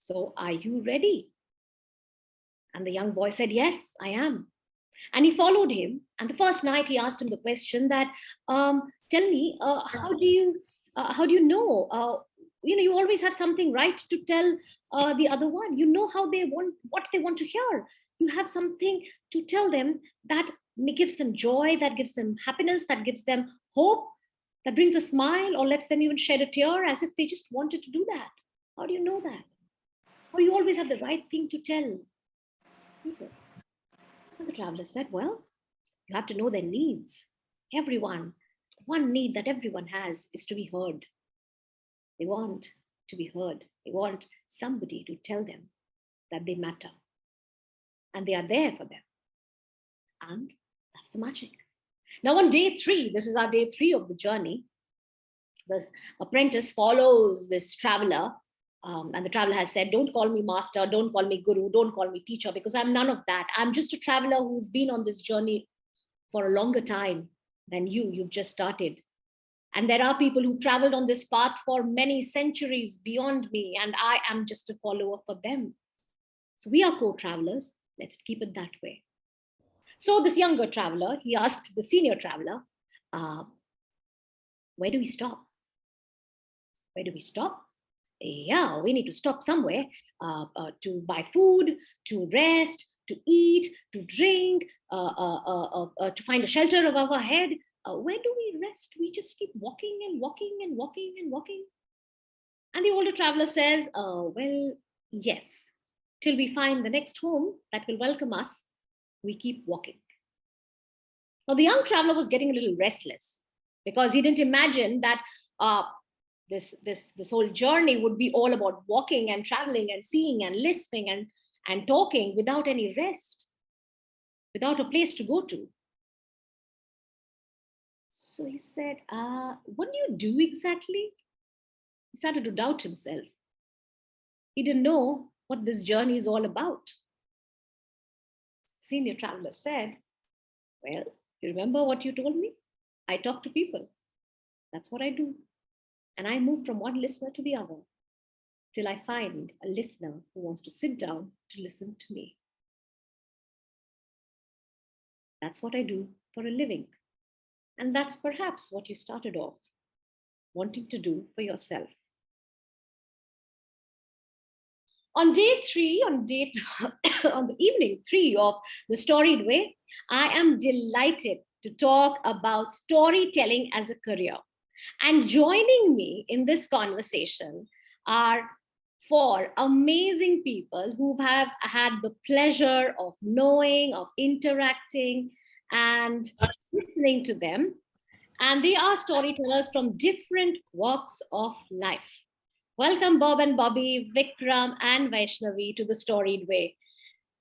So are you ready? And the young boy said, yes, I am. And he followed him. And the first night he asked him the question that, tell me, how do you know? You always have something right to tell the other one. You know how they want, what they want to hear. You have something to tell them that gives them joy, that gives them happiness, that gives them hope, that brings a smile, or lets them even shed a tear as if they just wanted to do that. How do you know that? Or you always have the right thing to tell people? And the traveler said, well, you have to know their needs. Everyone, one need that everyone has is to be heard. They want to be heard. They want somebody to tell them that they matter and they are there for them. And that's the magic. Now on day 3, this is our day 3 of the journey, this apprentice follows this traveler. And the traveler has said, don't call me master, don't call me guru, don't call me teacher, because I'm none of that. I'm just a traveler who's been on this journey for a longer time than you. You've just started. And there are people who traveled on this path for many centuries beyond me, and I am just a follower for them. So we are co-travelers. Let's keep it that way. So this younger traveler, he asked the senior traveler, where do we stop? Where do we stop? Yeah, we need to stop somewhere to buy food, to rest, to eat, to drink, to find a shelter above our head. Where do we rest? We just keep walking and walking and walking and walking. And the older traveler says, well, yes, till we find the next home that will welcome us, we keep walking. Now, the young traveler was getting a little restless because he didn't imagine that this whole journey would be all about walking and traveling and seeing and listening and talking without any rest, without a place to go to. So he said, what do you do exactly? He started to doubt himself. He didn't know what this journey is all about. Senior traveler said, well, you remember what you told me? I talk to people. That's what I do. And I move from one listener to the other till I find a listener who wants to sit down to listen to me. That's what I do for a living. And that's perhaps what you started off wanting to do for yourself. On day 3, on the evening 3 of the Storied Way, I am delighted to talk about storytelling as a career. And joining me in this conversation are 4 amazing people who have had the pleasure of knowing, of interacting, and listening to them. And they are storytellers from different walks of life. Welcome, Bob and Bobby, Vikram and Vaishnavi to the Storied Way.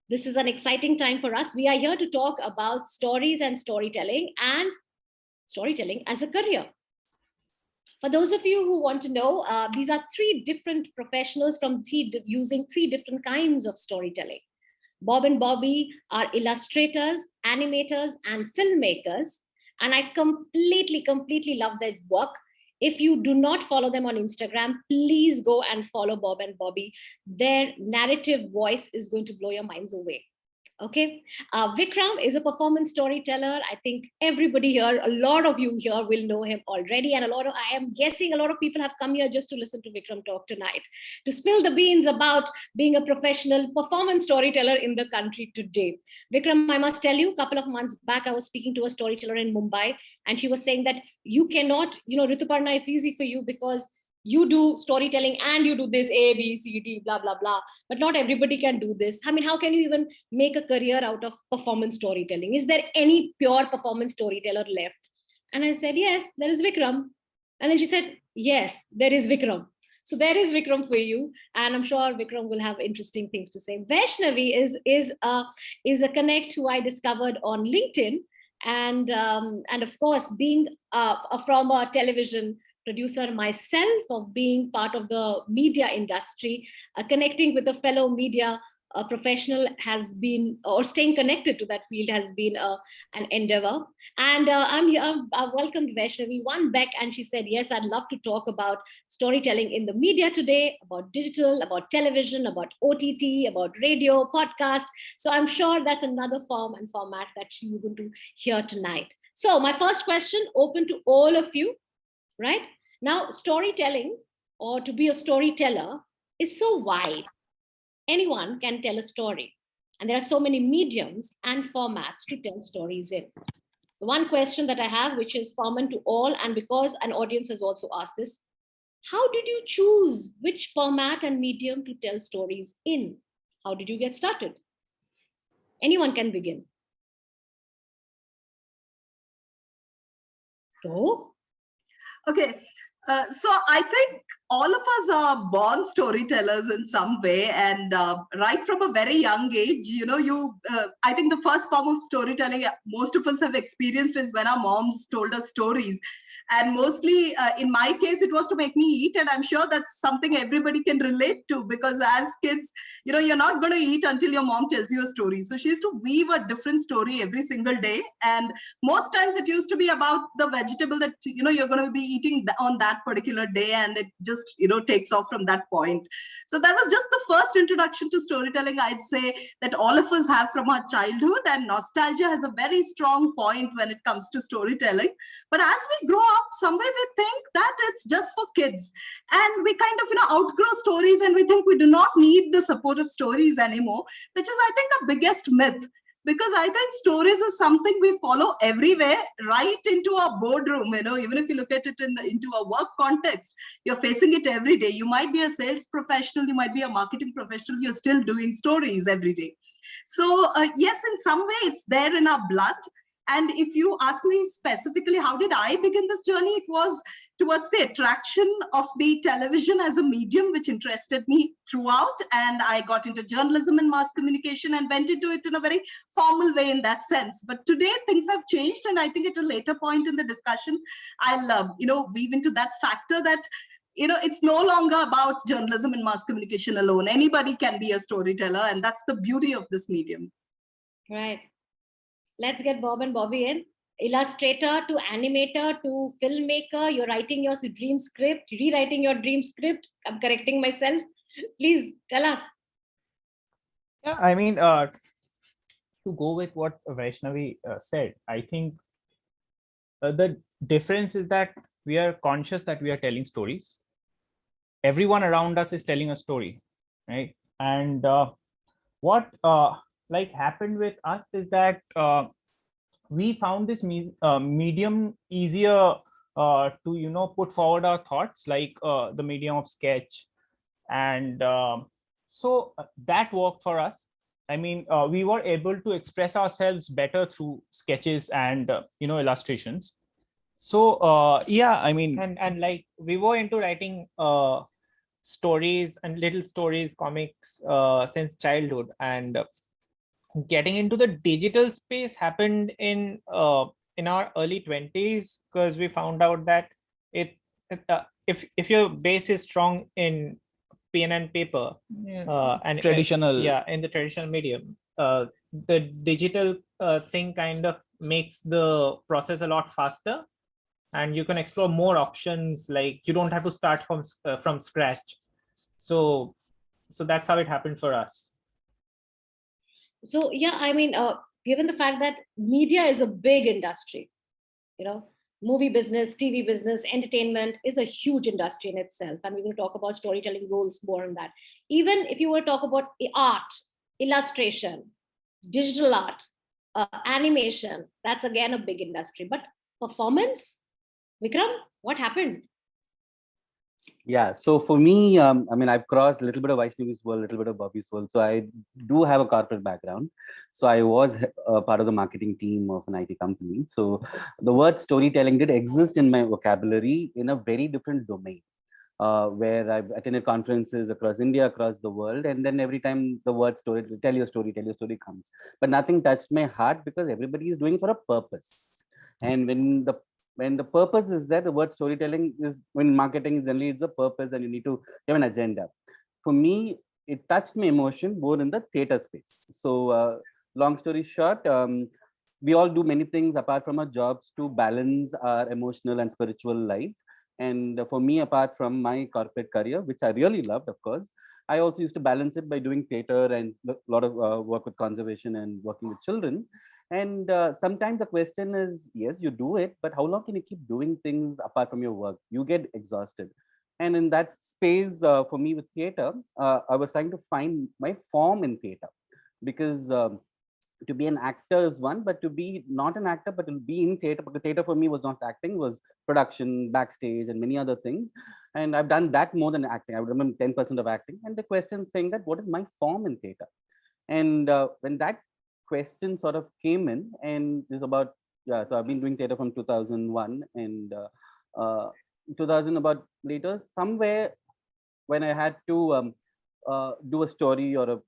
This is an exciting time for us. We are here to talk about stories and storytelling as a career. For those of you who want to know, these are 3 different professionals using 3 different kinds of storytelling. Bob and Bobby are illustrators, animators, and filmmakers. And I completely love their work. If you do not follow them on Instagram, please go and follow Bob and Bobby. Their narrative voice is going to blow your minds away. Okay. Vikram is a performance storyteller. I think everybody here, a lot of you here will know him already. And I am guessing a lot of people have come here just to listen to Vikram talk tonight, to spill the beans about being a professional performance storyteller in the country today. Vikram, I must tell you, a couple of months back, I was speaking to a storyteller in Mumbai, and she was saying that you cannot, Rituparna, it's easy for you because you do storytelling and you do this A, B, C, D, blah, blah, blah. But not everybody can do this. I mean, how can you even make a career out of performance storytelling? Is there any pure performance storyteller left? And I said, yes, there is Vikram. And then she said, yes, there is Vikram. So there is Vikram for you. And I'm sure Vikram will have interesting things to say. Vaishnavi is a connect who I discovered on LinkedIn. And of course, being from a television producer myself, of being part of the media industry, connecting with a fellow media a professional has been, or staying connected to that field has been an endeavor. And I'm here, I welcomed Vaishnavi one back, and she said, yes, I'd love to talk about storytelling in the media today, about digital, about television, about OTT, about radio, podcast. So I'm sure that's another form and format that you're going to hear tonight. So my first question, open to all of you, right? Now, storytelling, or to be a storyteller, is so wide. Anyone can tell a story. And there are so many mediums and formats to tell stories in. The one question that I have, which is common to all, and because an audience has also asked this, how did you choose which format and medium to tell stories in? How did you get started? Anyone can begin. Go. Okay. So I think all of us are born storytellers in some way, and right from a very young age, I think the first form of storytelling most of us have experienced is when our moms told us stories. And mostly in my case, it was to make me eat. And I'm sure that's something everybody can relate to, because as kids, you're not going to eat until your mom tells you a story. So she used to weave a different story every single day. And most times it used to be about the vegetable that, you're going to be eating on that particular day. And it just, takes off from that point. So that was just the first introduction to storytelling, I'd say, that all of us have from our childhood. And nostalgia has a very strong point when it comes to storytelling. But as we grow up, somewhere we think that it's just for kids, and we kind of outgrow stories, and we think we do not need the support of stories anymore, which is, I think, the biggest myth. Because I think stories is something we follow everywhere, right into our boardroom. Even if you look at it into a work context, you're facing it every day. You might be a sales professional, you might be a marketing professional, you're still doing stories every day. So yes, in some way it's there in our blood. And if you ask me specifically, how did I begin this journey? It was towards the attraction of the television as a medium, which interested me throughout. And I got into journalism and mass communication and went into it in a very formal way in that sense. But today things have changed. And I think at a later point in the discussion, I'll, weave into that factor that, it's no longer about journalism and mass communication alone. Anybody can be a storyteller. And that's the beauty of this medium. Right. Let's get Bob and Bobby in. Illustrator to animator to filmmaker. You're writing your dream script, rewriting your dream script. I'm correcting myself. Please tell us. Yeah, I mean, to go with what Vaishnavi said, I think the difference is that we are conscious that we are telling stories. Everyone around us is telling a story, right? And what happened with us is that we found this medium easier to put forward our thoughts, like the medium of sketch, and so that worked for us. I mean, we were able to express ourselves better through sketches and illustrations. So yeah, I mean, and like we were into writing stories and little stories, comics since childhood, and getting into the digital space happened in our early 20s, because we found out that if your base is strong in pen and paper, and traditional, in the traditional medium, the digital thing kind of makes the process a lot faster, and you can explore more options. Like, you don't have to start from scratch. So that's how it happened for us. So yeah, I mean, given the fact that media is a big industry, movie business, TV business, entertainment is a huge industry in itself, and we're going to talk about storytelling roles more on that. Even if you were to talk about art, illustration, digital art, animation, that's again a big industry. But performance, Vikram, what happened? Yeah, so for me, I mean, I've crossed a little bit of Vaishnavi's world, a little bit of Bobby's world. So I do have a corporate background. So I was part of the marketing team of an IT company. So the word storytelling did exist in my vocabulary in a very different domain, where I've attended conferences across India, across the world. And then every time the word story, tell your story comes. But nothing touched my heart, because everybody is doing it for a purpose. And when the purpose is there, the word storytelling is, when marketing is generally, it's a purpose, and you need to have an agenda. For me, it touched my emotion more in the theater space. So long story short, we all do many things apart from our jobs to balance our emotional and spiritual life. And for me, apart from my corporate career, which I really loved, of course, I also used to balance it by doing theater and a lot of work with conservation and working with children. And sometimes the question is, yes, you do it, but how long can you keep doing things apart from your work? You get exhausted. And in that space, for me with theater, I was trying to find my form in theater, because to be an actor is one, but to be not an actor, but to be in theater, because theater for me was not acting, was production, backstage, and many other things. And I've done that more than acting. I would remember 10% of acting. And the question saying that, what is my form in theater? And when that question sort of came in, and this is about, yeah, so I've been doing theater from 2001, and 2000 about later, somewhere when I had to do a story or a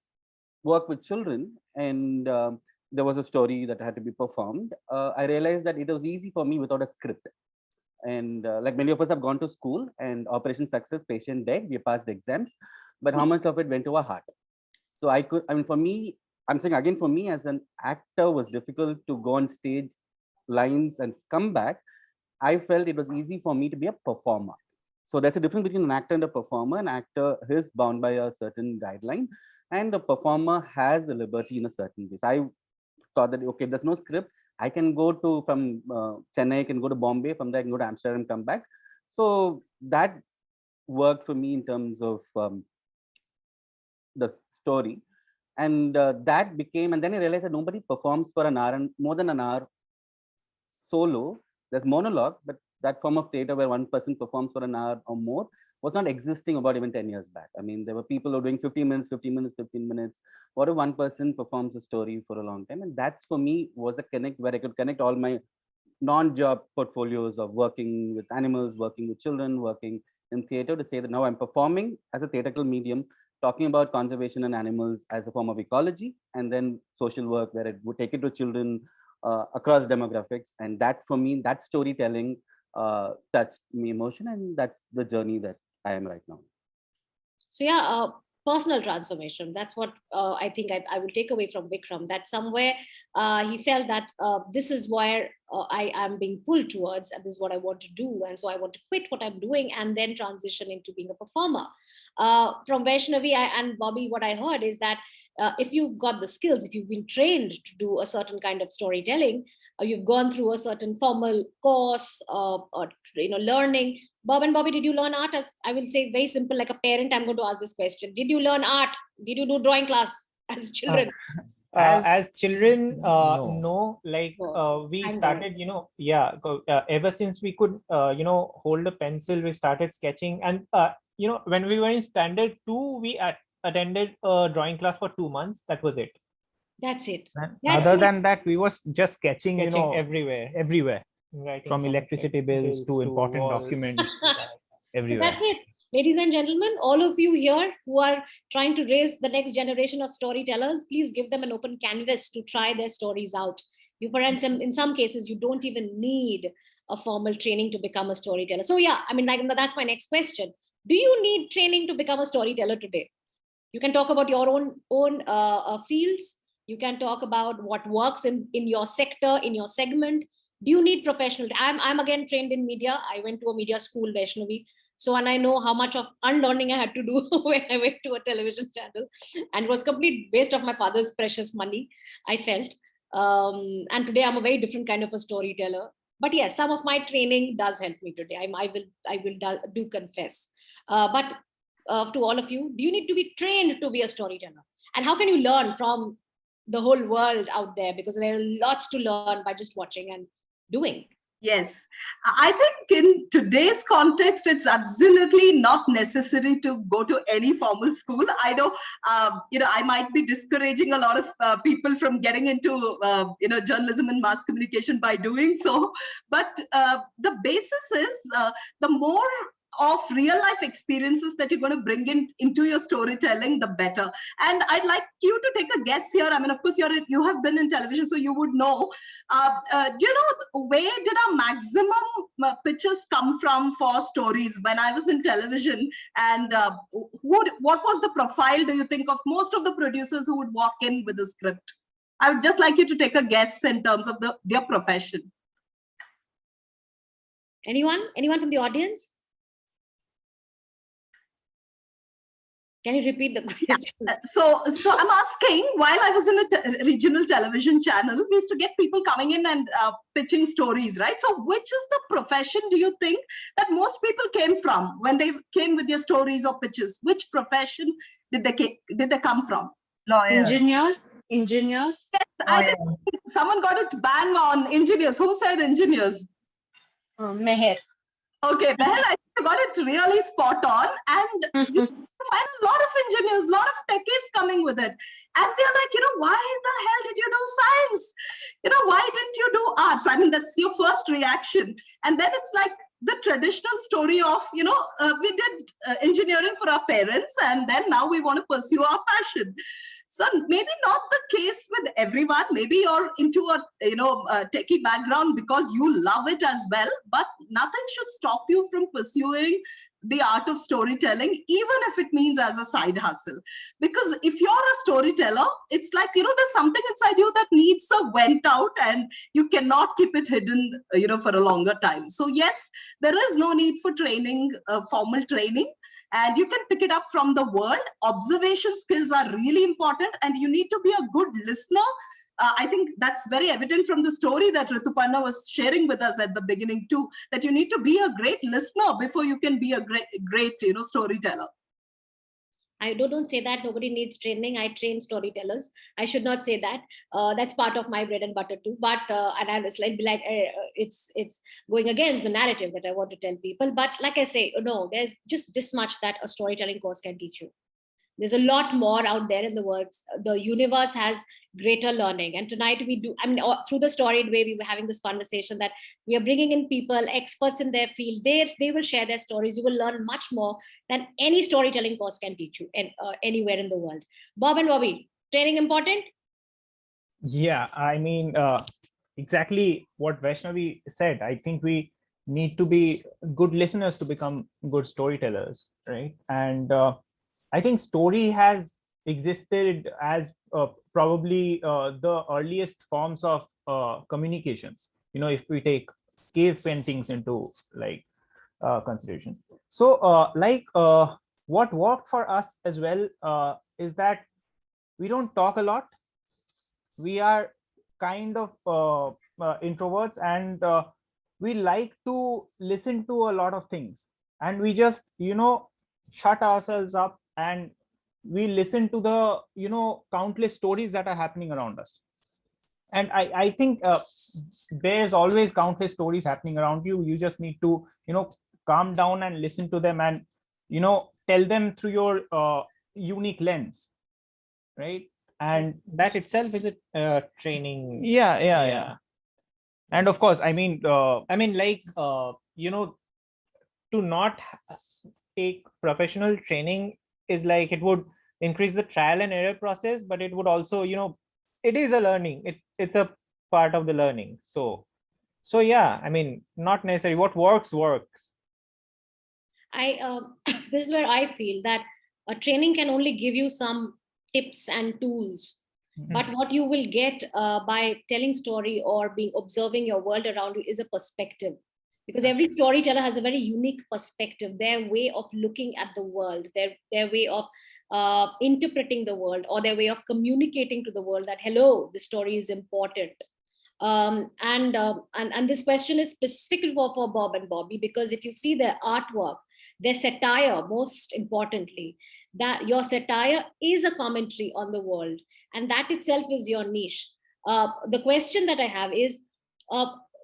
work with children, and there was a story that had to be performed, I realized that it was easy for me without a script. And like many of us have gone to school, and Operation Success, patient dead, we passed exams, but how much of it went to our heart? So I mean, for me, I'm saying again, for me as an actor, was difficult to go on stage, lines, and come back. I felt it was easy for me to be a performer. So there's a difference between an actor and a performer. An actor is bound by a certain guideline, and a performer has the liberty in a certain way. So I thought that, okay, there's no script. I can go to from Chennai, I can go to Bombay, from there I can go to Amsterdam, come back. So that worked for me in terms of the story. And that became, and then I realized that nobody performs for an hour and more than an hour solo. There's monologue, but that form of theater where one person performs for an hour or more was not existing about even 10 years back. I mean, there were people who were doing 15 minutes, 15 minutes, 15 minutes. What if one person performs a story for a long time? And that's for me was the connect where I could connect all my non-job portfolios of working with animals, working with children, working in theater, to say that now I'm performing as a theatrical medium, talking about conservation and animals as a form of ecology, and then social work where it would take it to children across demographics. And that for me, that storytelling touched me emotion, and that's the journey that I am right now. So yeah, personal transformation. That's what I think I will take away from Vikram, that somewhere he felt that this is where I am being pulled towards, and this is what I want to do. And so I want to quit what I'm doing and then transition into being a performer. From Vaishnavi and Bobby, what I heard is that if you've got the skills, if you've been trained to do a certain kind of storytelling, you've gone through a certain formal course or learning. Bob and Bobby, did you learn art? As I will say, very simple, like a parent, I'm going to ask this question. Did you learn art? Did you do drawing class as children? As children, no. no. Like we Thank started, ever since we could, hold a pencil, we started sketching. And, when we were in standard 2, we attended a drawing class for 2 months. That was it. That's it. And That's other it. than that, we were just sketching, everywhere. Writing from electricity bills to important walls. documents, So everywhere. that's it. Ladies and gentlemen, all of you here who are trying to raise the next generation of storytellers, please give them an open canvas to try their stories out. You, for instance, in some cases, you don't even need a formal training to become a storyteller. So yeah, I mean, that's my next question. Do you need training to become a storyteller today? You can talk about your own fields. You can talk about what works in your sector, in your segment. Do you need professional? I'm again trained in media. I went to a media school, Vaishnavi. So, and I know how much of unlearning I had to do when I went to a television channel, and it was complete waste of my father's precious money, I felt. And today I'm a very different kind of a storyteller. But yes, some of my training does help me today. I will do confess. But to all of you, do you need to be trained to be a storyteller? And how can you learn from the whole world out there? Because there are lots to learn by just watching and doing. Yes, I think in today's context, it's absolutely not necessary to go to any formal school. I know, I might be discouraging a lot of people from getting into, journalism and mass communication by doing so. But the basis is the more of real life experiences that you're going to bring into your storytelling, the better. And I'd like you to take a guess here. I mean, of course, you have been in television, so you would know. Do you know where did our maximum pitches come from for stories when I was in television? And what was the profile, do you think, of most of the producers who would walk in with a script? I would just like you to take a guess in terms of their profession. Anyone from the audience? Can you repeat the question? So I'm asking, while I was in a regional television channel, we used to get people coming in and pitching stories, right? So which is the profession, do you think, that most people came from when they came with their stories or pitches? Which profession did they come from? Lawyers. Engineers. Yes, I think someone got it bang on. Engineers. Who said engineers? Meher. Okay, Meher, I think you got it really spot on. And we find a lot of engineers, a lot of techies coming with it. And we're like, why the hell did you do science? Why didn't you do arts? I mean, that's your first reaction. And then it's like the traditional story of, we did engineering for our parents, and then now we want to pursue our passion. So maybe not the case with everyone. Maybe you're into a techie background because you love it as well, but nothing should stop you from pursuing the art of storytelling, even if it means as a side hustle. Because if you're a storyteller, it's like, there's something inside you that needs a vent out, and you cannot keep it hidden, for a longer time. So yes, there is no need for training, formal training. And you can pick it up from the world. Observation skills are really important, and you need to be a good listener. I think that's very evident from the story that Rituparna was sharing with us at the beginning too, that you need to be a great listener before you can be a great storyteller. I don't say that. Nobody needs training. I train storytellers. I should not say that. That's part of my bread and butter too. But and I was like it's going against the narrative that I want to tell people. But like I say, no, there's just this much that a storytelling course can teach you. There's a lot more out there in the world. The universe has greater learning. And tonight we do, through the Storied way, we were having this conversation that we are bringing in people, experts in their field. They will share their stories. You will learn much more than any storytelling course can teach you anywhere in the world. Bob and Bobby, training important? Yeah, exactly what Vaishnavi said. I think we need to be good listeners to become good storytellers, right? And I think story has existed as probably the earliest forms of communications. If we take cave paintings into consideration. So what worked for us as well is that we don't talk a lot. We are kind of introverts, and we like to listen to a lot of things, and we just shut ourselves up and we listen to the countless stories that are happening around us. And I think there's always countless stories happening around you. You just need to calm down and listen to them, and tell them through your unique lens, right? And that itself is a training. Yeah. And of course, to not take professional training is like, it would increase the trial and error process, but it would also, it is a learning. It's a part of the learning. So yeah, not necessarily what works. This is where I feel that a training can only give you some tips and tools. Mm-hmm. But what you will get by telling story or observing your world around you is a perspective. Because every storyteller has a very unique perspective, their way of looking at the world, their way of interpreting the world, or their way of communicating to the world that, hello, the story is important. And this question is specific for Bob and Bobby, because if you see their artwork, their satire, most importantly, that your satire is a commentary on the world, and that itself is your niche. The question that I have is,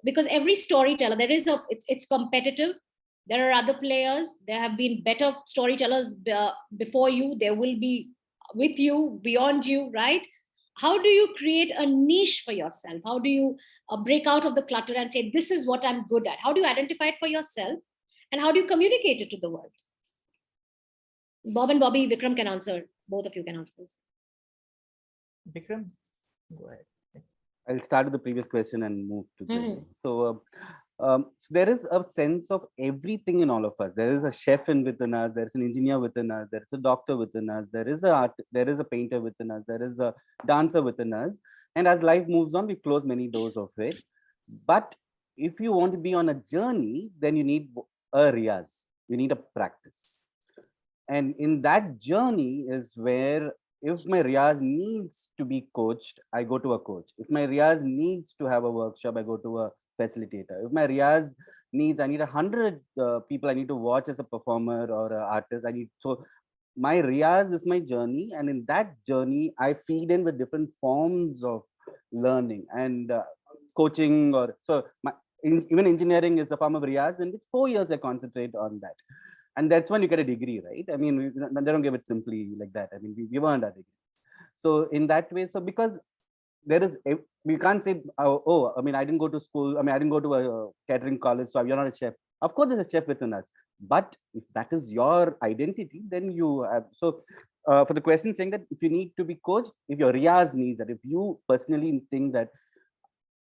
because every storyteller, it's competitive. There are other players. There have been better storytellers before you. There will be with you, beyond you, right? How do you create a niche for yourself? How do you break out of the clutter and say, this is what I'm good at? How do you identify it for yourself? And how do you communicate it to the world? Bob and Bobby, Vikram can answer. Both of you can answer this. Vikram, go ahead. I'll start with the previous question and move to Mhm. this. So there is a sense of everything in all of us. There is a chef within us. There is an engineer within us. There is a doctor within us. There is there is a painter within us. There is a dancer within us. And as life moves on, we close many doors of it. But if you want to be on a journey, then you need a riyaz. You need a practice. And in that journey is where, if my riyaz needs to be coached, I go to a coach. If my riyaz needs to have a workshop, I go to a facilitator. If my riyaz needs, I need 100 people I need to watch as a performer or an artist. So my riyaz is my journey, and in that journey, I feed in with different forms of learning and coaching. Or so even engineering is a form of riyaz, and 4 years I concentrate on that. And that's when you get a degree, right? I mean, they don't give it simply like that. I mean, we've earned our degree. So in that way, so because there is, we can't say, oh, I mean, I didn't go to school. I mean, I didn't go to a catering college, so you're not a chef. Of course, there's a chef within us. But if that is your identity, then you have. So for the question saying that if you need to be coached, if your riyaz needs that, if you personally think that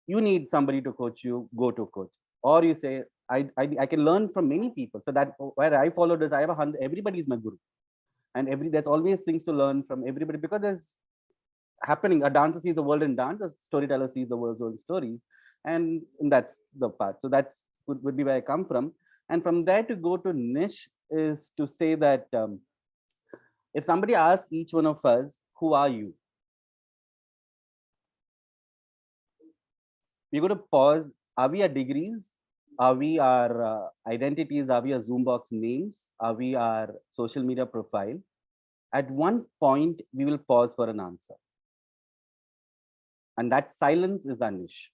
you need somebody to coach you, go to a coach. Or you say, I can learn from many people. So that where I follow this, I have 100, everybody is my guru. And there's always things to learn from everybody, because there's happening. A dancer sees the world in dance, a storyteller sees the world in stories. And that's the part. So that's would be where I come from. And from there to go to niche is to say that if somebody asks each one of us, who are you? We're going to pause. Are we our degrees? Are we our identities? Are we our Zoombox names? Are we our social media profile? At one point, we will pause for an answer. And that silence is our niche.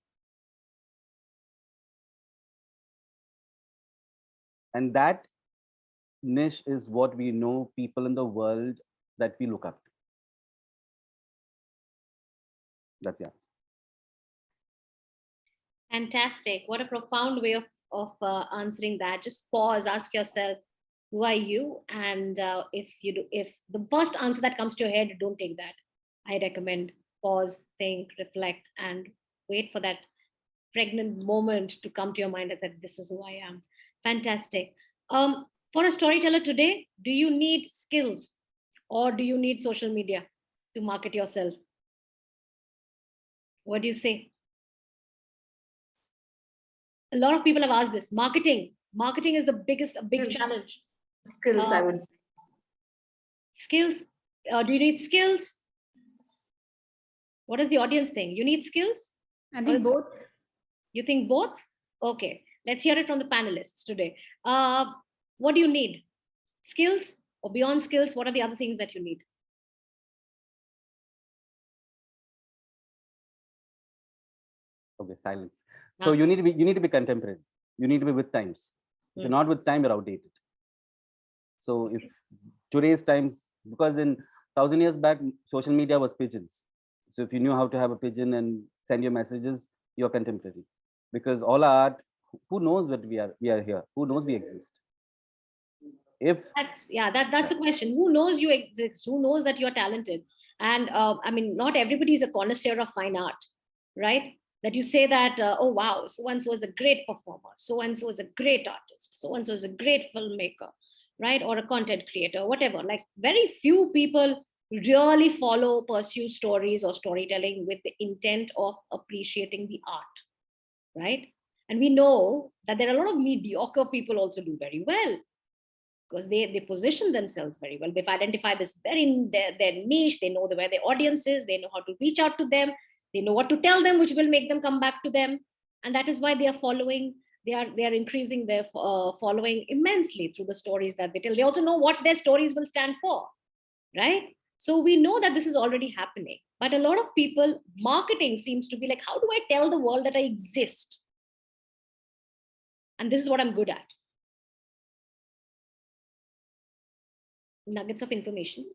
And that niche is what we know people in the world that we look up to. That's the answer. Fantastic. What a profound way of answering that. Just pause, ask yourself, who are you? And if the first answer that comes to your head, don't take that. I recommend pause, think, reflect, and wait for that pregnant moment to come to your mind that this is who I am. Fantastic. For a storyteller today, do you need skills or do you need social media to market yourself? What do you say? A lot of people have asked this. Marketing is the big challenge. Skills, I would say. Skills. Do you need skills? What does the audience think? You need skills? I think both. You think both? Okay. Let's hear it from the panelists today. What do you need? Skills, or beyond skills, what are the other things that you need? Okay, silence. So you need to be contemporary. You need to be with times. If you're not with time, you're outdated. So if today's times, because in 1,000 years back, social media was pigeons. So if you knew how to have a pigeon and send your messages, you're contemporary. Because all our art, who knows that we are here? Who knows we exist? That's the question. Who knows you exist? Who knows that you're talented? And I mean, not everybody is a connoisseur of fine art, right? That you say that, oh wow, so and so is a great performer, so and so is a great artist, so and so is a great filmmaker, right? Or a content creator, whatever. Like very few people really pursue stories or storytelling with the intent of appreciating the art, right? And we know that there are a lot of mediocre people also do very well, because they position themselves very well. They've identified this their niche. They know where their audience is. They know how to reach out to them. They know what to tell them, which will make them come back to them. And that is why they are following. They are increasing their following immensely through the stories that they tell. They also know what their stories will stand for, right? So we know that this is already happening. But a lot of people, marketing seems to be like, how do I tell the world that I exist? And this is what I'm good at. Nuggets of information.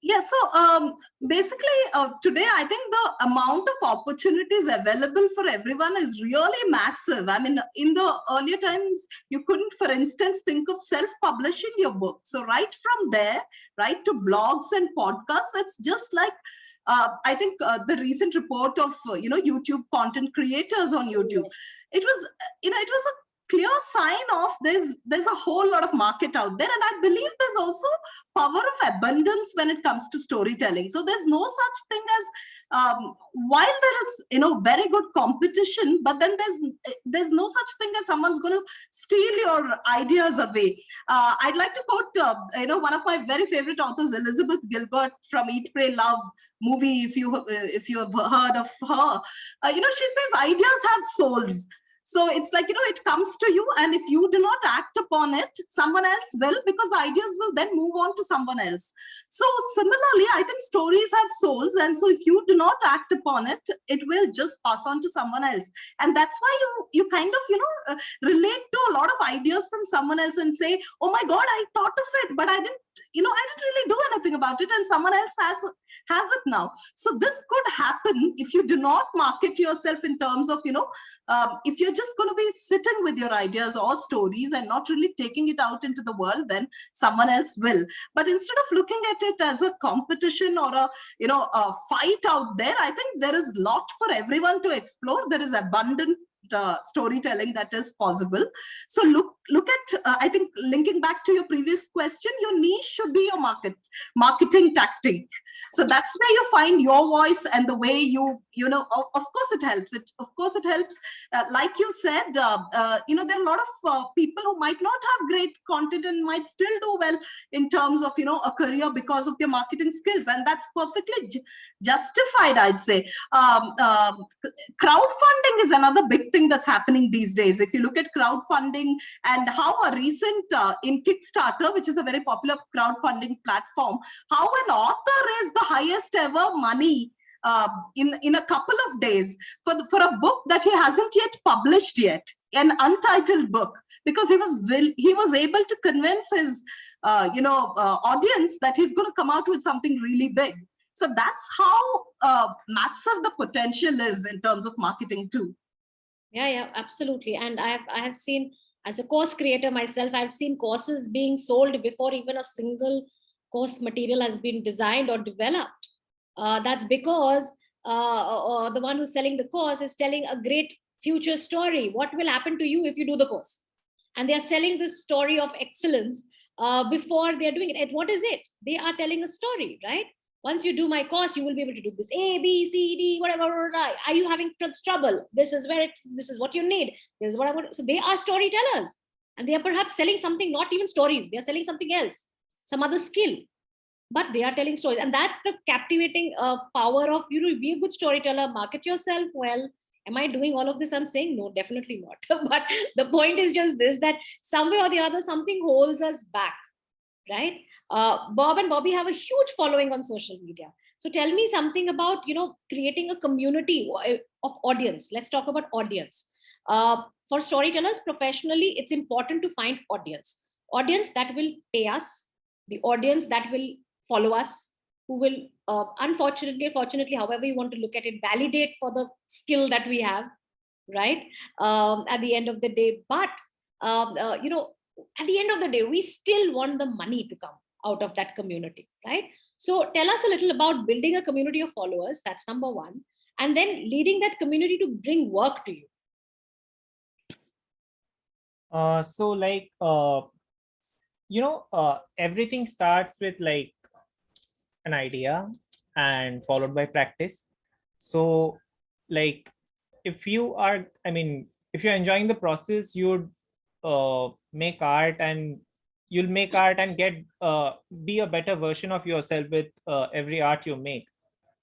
Yeah, so basically today I think the amount of opportunities available for everyone is really massive. I mean, in the earlier times, you couldn't, for instance, think of self-publishing your book. So right from there, right to blogs and podcasts, it's just like I think the recent report of YouTube content creators on YouTube. It was it was a clear sign of there's a whole lot of market out there, and I believe there's also power of abundance when it comes to storytelling. So there's no such thing as while there is very good competition, but then there's no such thing as someone's going to steal your ideas away. I'd like to quote one of my very favorite authors, Elizabeth Gilbert, from Eat, Pray, Love movie. If you have heard of her, she says ideas have souls. So it's like, it comes to you, and if you do not act upon it, someone else will, because the ideas will then move on to someone else. So similarly, I think stories have souls, and so if you do not act upon it, it will just pass on to someone else. And that's why you kind of, relate to a lot of ideas from someone else and say, oh my God, I thought of it, but I didn't really do anything about it, and someone else has it now. So this could happen if you do not market yourself in terms of, if you're just going to be sitting with your ideas or stories and not really taking it out into the world, then someone else will. But instead of looking at it as a competition or a fight out there, I think there is a lot for everyone to explore. There is abundant storytelling that is possible. So look at I think, linking back to your previous question, your niche should be your marketing tactic. So that's where you find your voice, and the way of course it helps. It helps, like you said, there are a lot of people who might not have great content and might still do well in terms of a career because of their marketing skills, and that's perfectly justified, I'd say. Crowdfunding is another big thing that's happening these days. If you look at crowdfunding and how a recent in Kickstarter, which is a very popular crowdfunding platform, how an author raised the highest ever money in a couple of days for a book that he hasn't yet published yet, an untitled book, because he was able to convince his audience that he's going to come out with something really big. So that's how massive the potential is in terms of marketing too. Yeah, absolutely. And I have seen, as a course creator myself, I've seen courses being sold before even a single course material has been designed or developed. That's because the one who's selling the course is telling a great future story. What will happen to you if you do the course? And they are selling this story of excellence before they're doing it. And what is it? They are telling a story, right? Once you do my course, you will be able to do this A, B, C, D, whatever. Are you having trouble? This is what you need. This is what I want. So they are storytellers, and they are perhaps selling something, not even stories. They are selling something else, some other skill, but they are telling stories. And that's the captivating power of, be a good storyteller, market yourself well. Am I doing all of this? I'm saying no, definitely not. But the point is just this, that some way or the other, something holds us back. Right? Bob and Bobby have a huge following on social media. So tell me something about, creating a community of audience. Let's talk about audience. For storytellers professionally, it's important to find audience that will pay us, the audience that will follow us, who will, fortunately, however you want to look at it, validate for the skill that we have, right? At the end of the day, but, at the end of the day, we still want the money to come out of that community, right? So tell us a little about building a community of followers. That's number one. And then leading that community to bring work to you. Everything starts with like an idea and followed by practice. So like, if you're enjoying the process, you'd make art, and you'll make art and get be a better version of yourself with every art you make,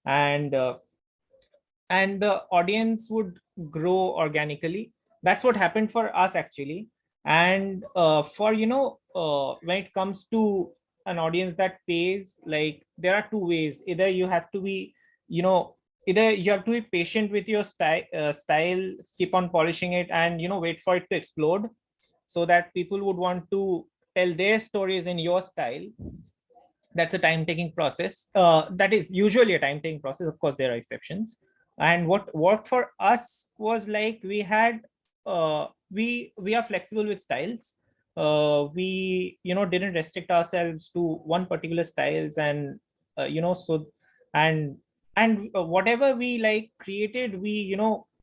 and the audience would grow organically. That's what happened for us actually. And when it comes to an audience that pays, like, there are two ways. Either you have to be patient with your style, keep on polishing it, and wait for it to explode, so that people would want to tell their stories in your style. That's a time-taking process. That is usually a time-taking process. Of course, there are exceptions. And what worked for us was like we had we are flexible with styles. We didn't restrict ourselves to one particular styles, and so and whatever we like created, we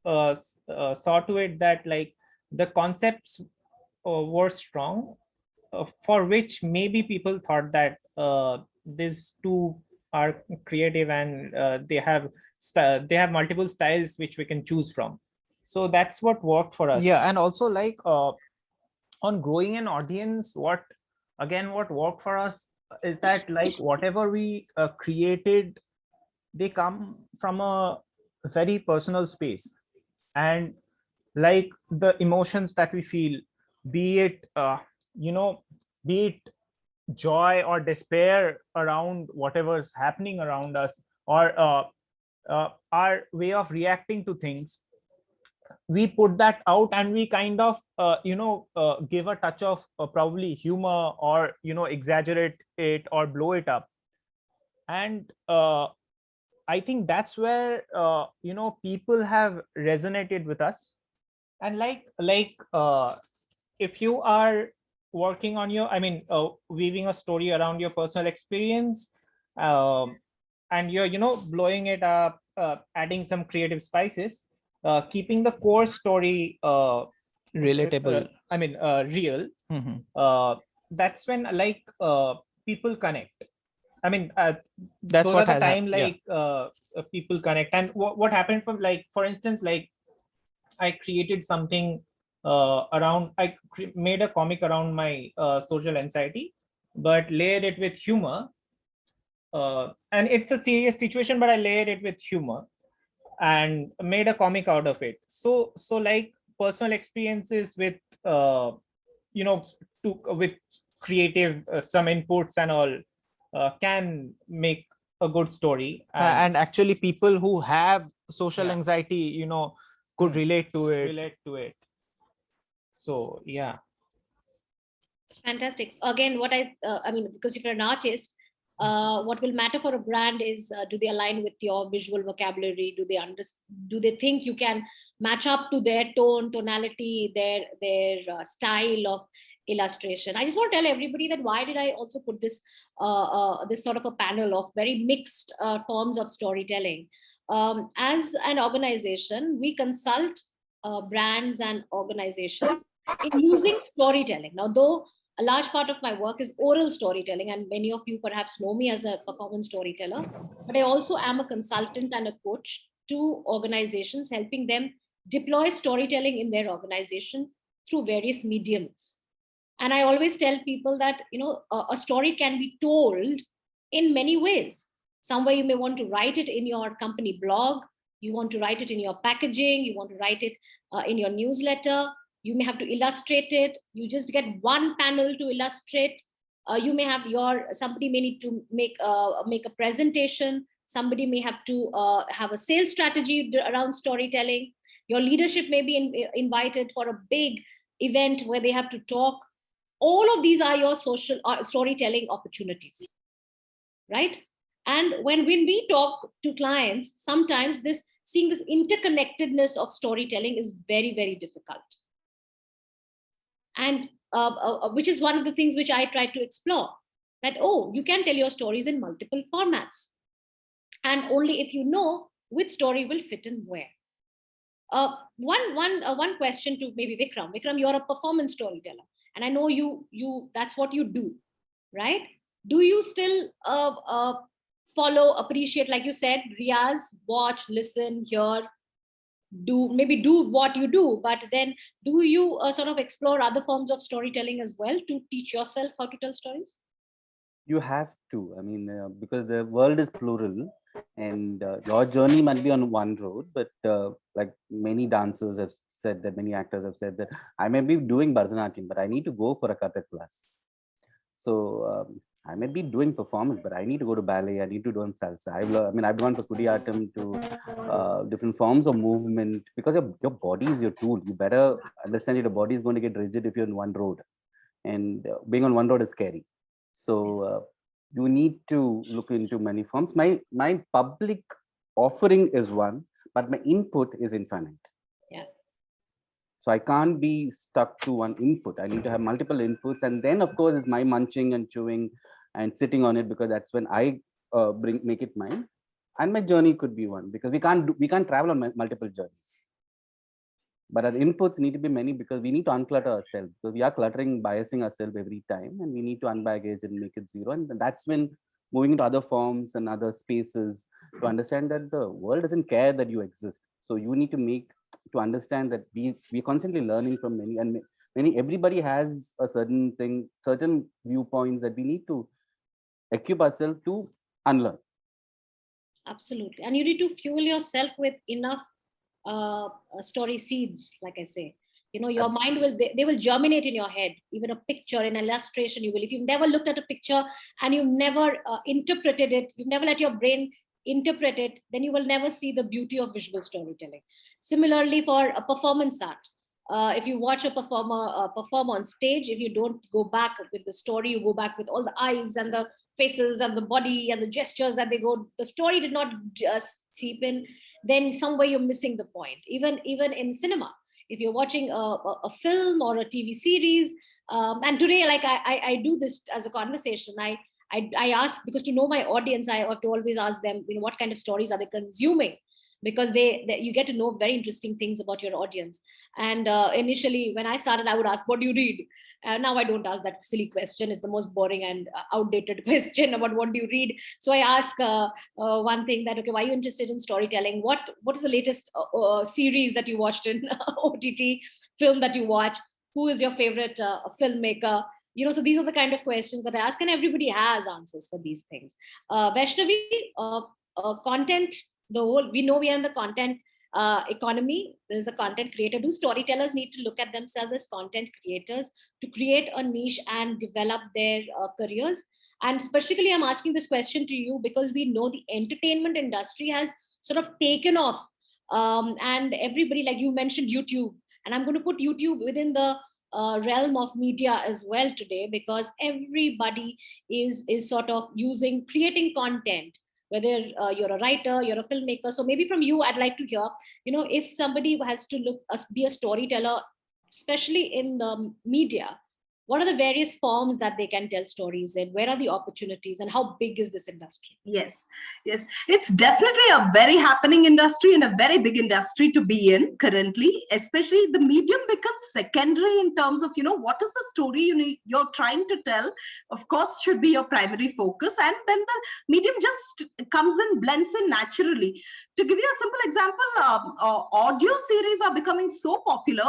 saw to it that like the concepts were strong, for which maybe people thought that these two are creative, and they have multiple styles which we can choose from. So that's what worked for us. Yeah, and also like on growing an audience, what worked for us is that like whatever we created, they come from a very personal space, and like the emotions that we feel, be it be it joy or despair around whatever's happening around us, or our way of reacting to things, we put that out, and we kind of give a touch of probably humor, or exaggerate it or blow it up. And I think that's where people have resonated with us. And if you are working on your, weaving a story around your personal experience, and you're blowing it up, adding some creative spices, keeping the core story Relatable. real. Mhm. That's when people connect. That's those what are the has time happened. people connect. And what happened from, like, for instance, like I created something around, made a comic around my social anxiety, but layered it with humor. And it's a serious situation, but I layered it with humor and made a comic out of it. So like personal experiences with you know with creative some inputs and all can make a good story. And actually people who have social Yeah. anxiety could relate to it. So yeah. Fantastic. Again, because if you're an artist, what will matter for a brand is, do they align with your visual vocabulary? Do they think you can match up to their tonality, their style of illustration? I just want to tell everybody that why did I also put this sort of a panel of very mixed forms of storytelling. As an organization, we consult brands and organizations in using storytelling. Now, though a large part of my work is oral storytelling, and many of you perhaps know me as a performance storyteller, but I also am a consultant and a coach to organizations, helping them deploy storytelling in their organization through various mediums. And I always tell people that a story can be told in many ways. Somewhere you may want to write it in your company blog, you want to write it in your packaging, you want to write it in your newsletter, you may have to illustrate it. You just get one panel to illustrate. You may have somebody may need to make a presentation. Somebody may have to have a sales strategy around storytelling. Your leadership may be invited for a big event where they have to talk. All of these are your social storytelling opportunities, right? And when we talk to clients, sometimes seeing this interconnectedness of storytelling is very, very difficult. And which is one of the things which I try to explore, that, you can tell your stories in multiple formats, and only if you know which story will fit in where. One question to maybe Vikram. Vikram, you're a performance storyteller, and I know you that's what you do, right? Do you still follow, appreciate, like you said, Riyaz, watch, listen, hear, do what you do, but then do you sort of explore other forms of storytelling as well to teach yourself how to tell stories? You have to. I mean, because the world is plural, and your journey might be on one road, but like many dancers have said, that many actors have said that I may be doing Bharatanatyam, but I need to go for a Kathak class. So I may be doing performance, but I need to go to ballet. I need to do salsa. I've gone to Kudiyattam, to different forms of movement, because your body is your tool. You better understand your body is going to get rigid if you're in one road, and being on one road is scary. So you need to look into many forms. My public offering is one, but my input is infinite. Yeah. So I can't be stuck to one input. I need to have multiple inputs, and then of course is my munching and chewing and sitting on it, because that's when I make it mine. And my journey could be one, because we can't travel on multiple journeys. But our inputs need to be many, because we need to unclutter ourselves. So we are cluttering, biasing ourselves every time, and we need to unbaggage and make it zero. And that's when moving into other forms and other spaces to understand that the world doesn't care that you exist. So you need to understand that we're constantly learning from many. Everybody has a certain thing, certain viewpoints that we need to equip ourselves to unlearn. Absolutely. And you need to fuel yourself with enough story seeds, like I say. Your mind will, they will germinate in your head. Even a picture, an illustration, you will. If you've never looked at a picture and you've never interpreted it, you've never let your brain interpret it, then you will never see the beauty of visual storytelling. Similarly, for a performance art, if you watch a performer perform on stage, if you don't go back with the story, you go back with all the eyes and the faces and the body and the gestures that the story did not just seep in, then somewhere you're missing the point. Even in cinema, if you're watching a film or a TV series, and today, like I do this as a conversation, I ask, because to know my audience, I have to always ask them, what kind of stories are they consuming? Because you get to know very interesting things about your audience. And initially, when I started, I would ask, what do you read? Now I don't ask that silly question. It's the most boring and outdated question about what do you read. So I ask one thing, that, okay, why are you interested in storytelling? What is the latest series that you watched in OTT, film that you watch? Who is your favorite filmmaker? So these are the kind of questions that I ask, and everybody has answers for these things. Vaishnavi, content, we know we are in the content economy. There's a content creator. Do storytellers need to look at themselves as content creators to create a niche and develop their careers? And specifically, I'm asking this question to you because we know the entertainment industry has sort of taken off, and everybody, like you mentioned, YouTube, and I'm going to put YouTube within the realm of media as well today, because everybody is sort of creating content, whether you're a writer, you're a filmmaker. So maybe from you, I'd like to hear, if somebody has to be a storyteller, especially in the media, what are the various forms that they can tell stories in? Where are the opportunities, and how big is this industry? Yes. It's definitely a very happening industry and a very big industry to be in currently. Especially the medium becomes secondary in terms of, what is the story you're trying to tell, of course, should be your primary focus. And then the medium just comes in, blends in naturally. To give you a simple example, audio series are becoming so popular.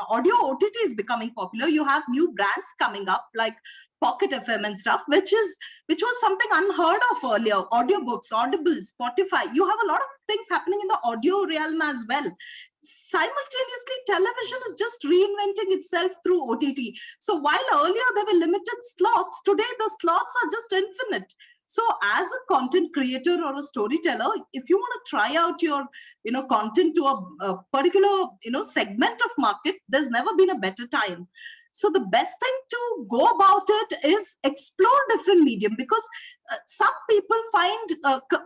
Audio OTT is becoming popular. You have new brands coming up like Pocket FM and stuff, which was something unheard of earlier. Audiobooks, Audible, Spotify. You have a lot of things happening in the audio realm as well. Simultaneously, television is just reinventing itself through OTT. So while earlier there were limited slots, today the slots are just infinite. So as a content creator or a storyteller, if you want to try out your content to a particular segment of market, there's never been a better time. So the best thing to go about it is explore different medium, because some people find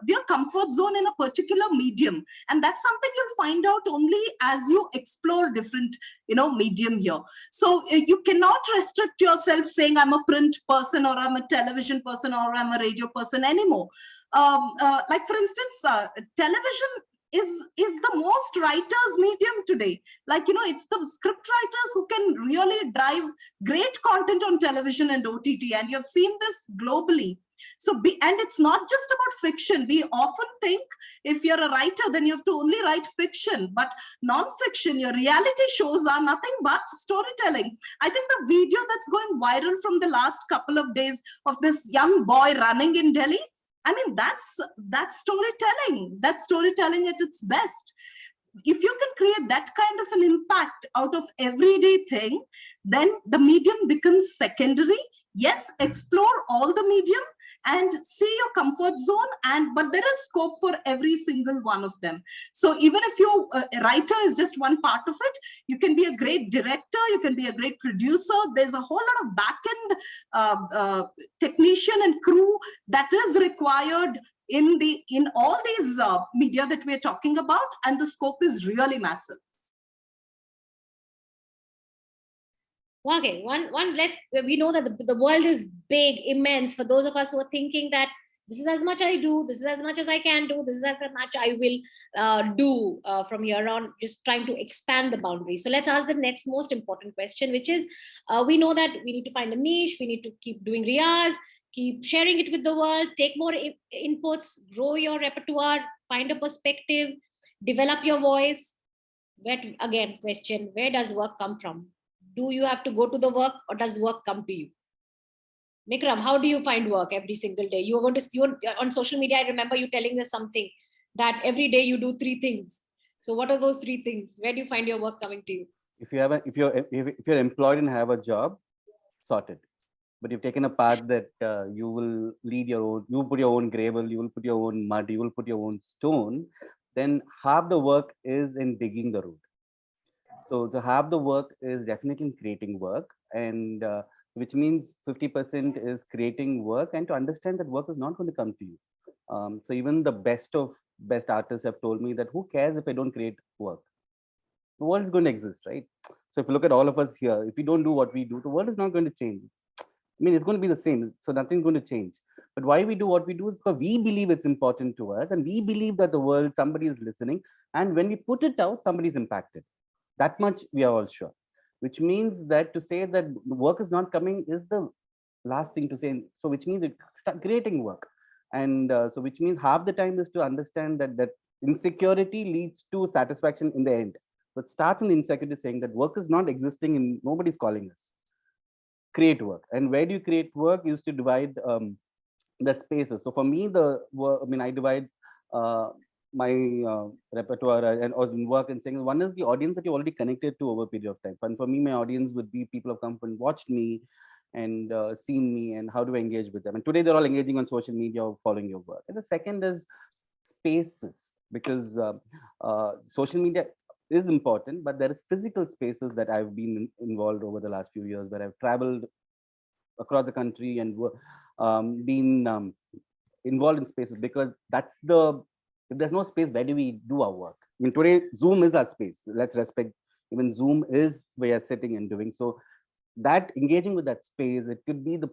their comfort zone in a particular medium, and that's something you'll find out only as you explore different medium here. So you cannot restrict yourself saying I'm a print person or I'm a television person or I'm a radio person anymore. Like for instance, television is the most writers medium today. Like, it's the script writers who can really drive great content on television and OTT, and you've seen this globally. So and it's not just about fiction. We often think if you're a writer, then you have to only write fiction, but non-fiction, your reality shows are nothing but storytelling. I think the video that's going viral from the last couple of days of this young boy running in Delhi, I mean, that's storytelling. That's storytelling at its best. If you can create that kind of an impact out of everyday thing, then the medium becomes secondary. Yes, explore all the medium. and see your comfort zone, but there is scope for every single one of them. So even if your writer is just one part of it, you can be a great director, you can be a great producer. There's a whole lot of back-end technician and crew that is required in all these media that we're talking about, and the scope is really massive. Okay, we know that the world is big, immense. For those of us who are thinking that this is as much I do, this is as much as I can do, this is as much I will do from here on, just trying to expand the boundaries. So let's ask the next most important question, which is, we know that we need to find a niche, we need to keep doing riyaz, keep sharing it with the world, take more inputs, grow your repertoire, find a perspective, develop your voice. But again, question, where does work come from? Do you have to go to the work, or does work come to you? Vikram, how do you find work every single day? You are going to see on social media. I remember you telling us something that every day you do 3 things. So what are those 3 things? Where do you find your work coming to you? If you're employed and have a job, sorted. But you've taken a path that you will lead your own, you will put your own gravel, you will put your own mud, you will put your own stone, then half the work is in digging the road. So to have the work is definitely in creating work, and which means 50% is creating work, and to understand that work is not going to come to you. So even the best artists have told me that who cares if I don't create work? The world is going to exist, right? So if you look at all of us here, if we don't do what we do, the world is not going to change. I mean, it's going to be the same. So nothing's going to change. But why we do what we do is because we believe it's important to us, and we believe that the world, somebody is listening. And when we put it out, somebody's impacted. That much we are all sure, which means that to say that work is not coming is the last thing to say. So which means start creating work. And so which means half the time is to understand that insecurity leads to satisfaction in the end. But start with insecurity, saying that work is not existing and nobody's calling us. Create work. And where do you create work? You used to divide the spaces. So for me, I divide my repertoire and or work and saying, one is the audience that you already connected to over a period of time. And for me, my audience would be people who have come and watched me and seen me, and how do I engage with them. And today they're all engaging on social media or following your work. And the second is spaces, because social media is important, but there is physical spaces that I've been involved over the last few years, where I've traveled across the country and been involved in spaces, because that's if there's no space, where do we do our work? I mean, today Zoom is our space. Let's respect, even Zoom is where you're sitting and doing. So that engaging with that space, it could be the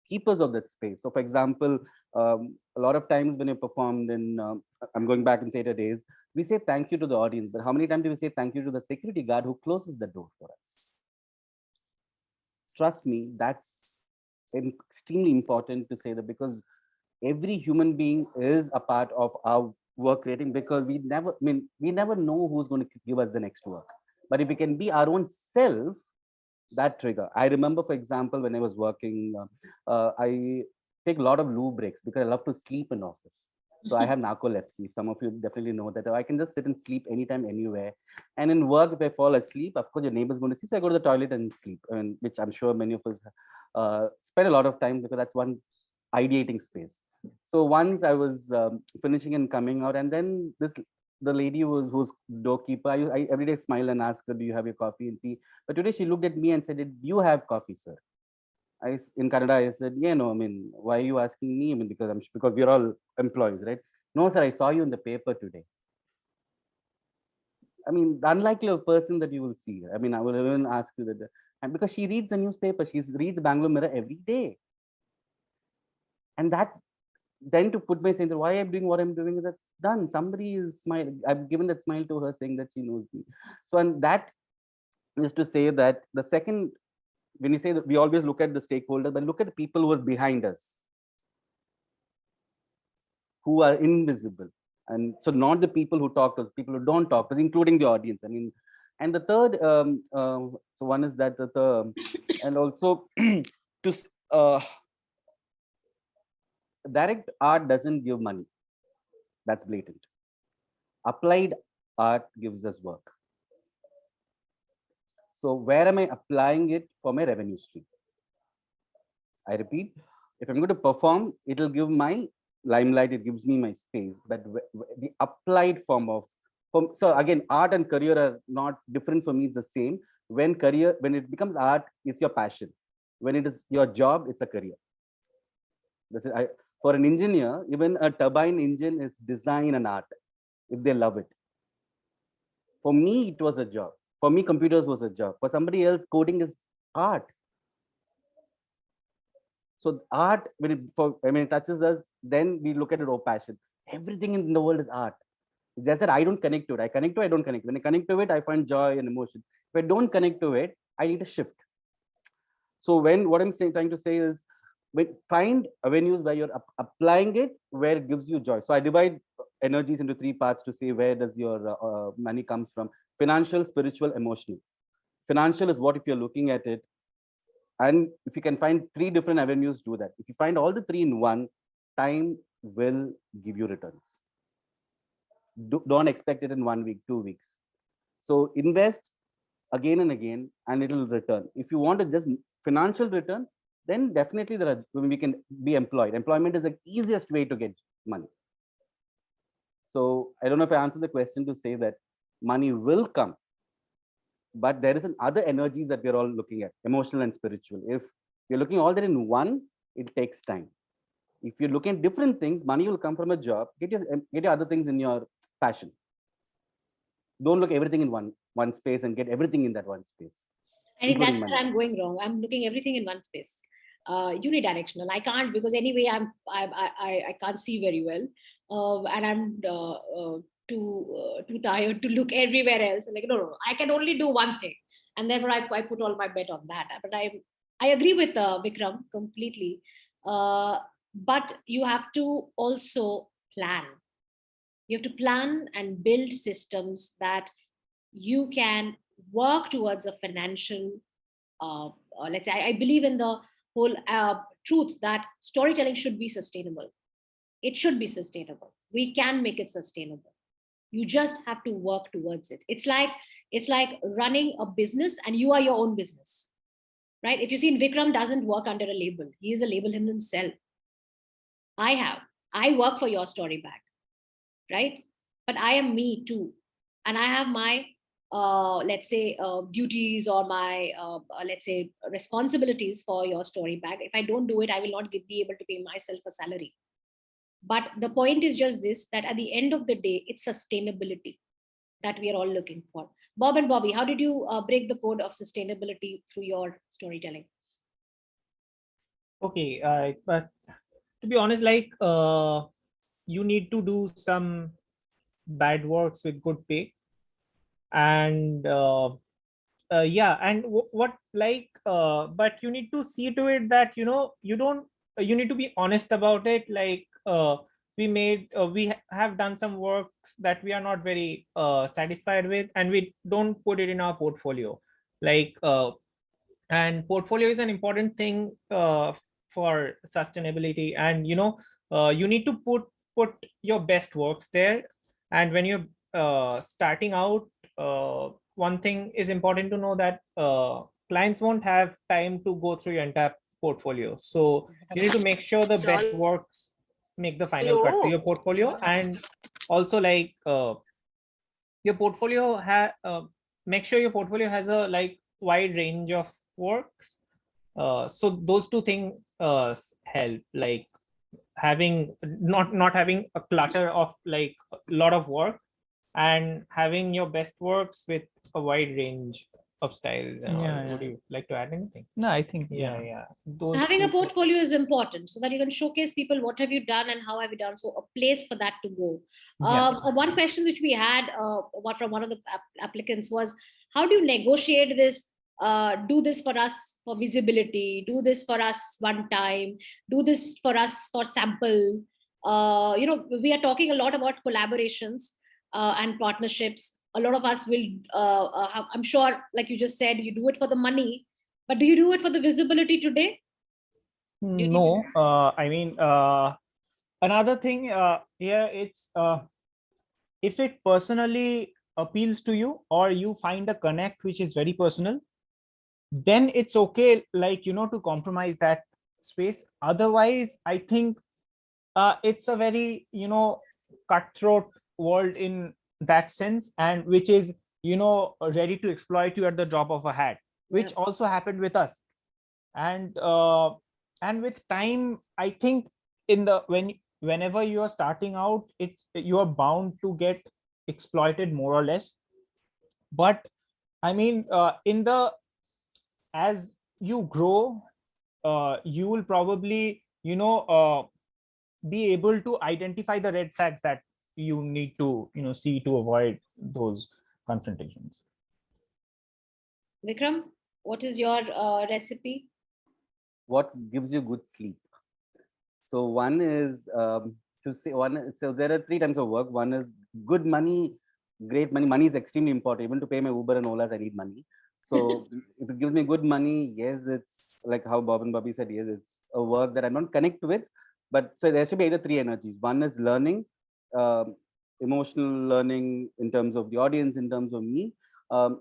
keepers of that space. So for example, a lot of times when you performed in, I'm going back in theater days, we say thank you to the audience, but how many times do we say thank you to the security guard who closes the door for us? Trust me, that's extremely important to say that, because every human being is a part of our work creating, because we never know who's going to give us the next work. But if we can be our own self, that trigger. I remember, for example, when I was working, I take a lot of loo breaks because I love to sleep in office. So I have narcolepsy. Some of you definitely know that. I can just sit and sleep anytime, anywhere. And in work, if I fall asleep, of course, your neighbor's going to see. So I go to the toilet and sleep, which I'm sure many of us spend a lot of time, because that's one ideating space. So once I was finishing and coming out, and then the lady who's doorkeeper, I every day smile and ask her, do you have your coffee and tea? But today she looked at me and said, do you have coffee, sir? In Canada, I said, yeah, no, I mean, why are you asking me? I mean, because we're all employees, right? No, sir, I saw you in the paper today. I mean, the unlikely person that you will see. I mean, I will even ask you that. And because she reads the newspaper, she reads Bangalore Mirror every day. And that then to put my saying that why I'm doing what I'm doing, that's done. Somebody is smiling. I've given that smile to her, saying that she knows me. So, and that is to say that the second, when you say that, we always look at the stakeholder, but look at the people who are behind us, who are invisible. And so not the people who talk to us, people who don't talk to us, including the audience. I mean, and the third, so one is that and also to direct art doesn't give money. That's blatant. Applied art gives us work. So where am I applying it for my revenue stream? I repeat, If I'm going to perform, it'll give my limelight, it gives me my space. But the applied form of, so again, art and career are not different for me, it's the same. When it becomes art, it's your passion. When it is your job, it's a career. That's it. For an engineer, even a turbine engine is design and art, if they love it. For me, it was a job. For me, computers was a job. For somebody else, coding is art. So art, when it touches us, then we look at it, oh, passion. Everything in the world is art. It's just that I don't connect to it. I connect to it, I don't connect. When I connect to it, I find joy and emotion. If I don't connect to it, I need a shift. So what I'm trying to say is, find avenues where you're applying it, where it gives you joy. So I divide energies into 3 parts to say where does your money comes from: financial, spiritual, emotional. Financial is what if you're looking at it, and if you can find 3 different avenues, do that. If you find all the 3 in one, time will give you returns. Don't expect it in 1 week, 2 weeks. So invest again and again, and it will return. If you want to just financial return, then definitely we can be employed. Employment is the easiest way to get money. So I don't know if I answered the question to say that money will come, but there is other energies that we're all looking at, emotional and spiritual. If you're looking all that in one, it takes time. If you're looking at different things, money will come from a job. Get your other things in your passion. Don't look everything in one space and get everything in that one space. I think that's where I'm going wrong. I'm looking everything in one space. Unidirectional. I can't, because anyway I can't see very well, and I'm too tired to look everywhere else. Like no, I can only do one thing, and therefore I put all my bet on that. But I agree with Vikram completely. But you have to also plan. You have to plan and build systems that you can work towards a financial. Let's say I believe in the whole truth that storytelling should be sustainable. It should be sustainable. We can make it sustainable. You just have to work towards it. It's like running a business, and you are your own business, right? If you see, Vikram doesn't work under a label. He is a label himself. I work for your story bag, right? But I am me too, and I have my let's say duties, or my let's say responsibilities for your story bag. If I don't do it, I will not be able to pay myself a salary. But the point is just this, that at the end of the day, it's sustainability that we are all looking for. Bob and Bobby, how did you break the code of sustainability through your storytelling? Okay, but to be honest, like you need to do some bad works with good pay, and yeah, and what like but you need to see to it that you need to be honest about it. Like we have done some works that we are not very satisfied with, and we don't put it in our portfolio. Like and portfolio is an important thing for sustainability, and you need to put your best works there. And when you're starting out, one thing is important to know, that clients won't have time to go through your entire portfolio. So you need to make sure the best works make the final cut to your portfolio. And also, like your portfolio make sure your portfolio has a wide range of works. So those two things help, like having not having a clutter of like a lot of work, and having your best works with a wide range of styles. And Yeah, would you like to add anything? No, I think So having a portfolio is important, so that you can showcase people what have you done and how have you done. So a place for that to go. One question which we had from one of the applicants was, how do you negotiate this? Do this for us for visibility, do this for us one time, do this for us for sample. We are talking a lot about collaborations and partnerships. A lot of us will I'm sure, like you just said, you do it for the money, but do you do it for the visibility today? No, I mean, another thing here, it's if it personally appeals to you, or you find a connect which is very personal, then it's okay, like, to compromise that space. Otherwise, I think it's a very, cutthroat world in that sense, and which is, ready to exploit you at the drop of a hat, which also happened with us. And with time, I think whenever you are starting out, you are bound to get exploited more or less. But I mean, as you grow, you will probably, be able to identify the red flags that you need to, see to avoid those confrontations. Vikram, what is your recipe? What gives you good sleep? So one is so there are 3 types of work. One is good money, great money. Money is extremely important. Even to pay my Uber and Olas, I need money. So if it gives me good money, yes, it's like how Bob and Bobby said, yes, it's a work that I don't connect with. But so there has to be either 3 energies. One is learning, emotional learning in terms of the audience, in terms of me,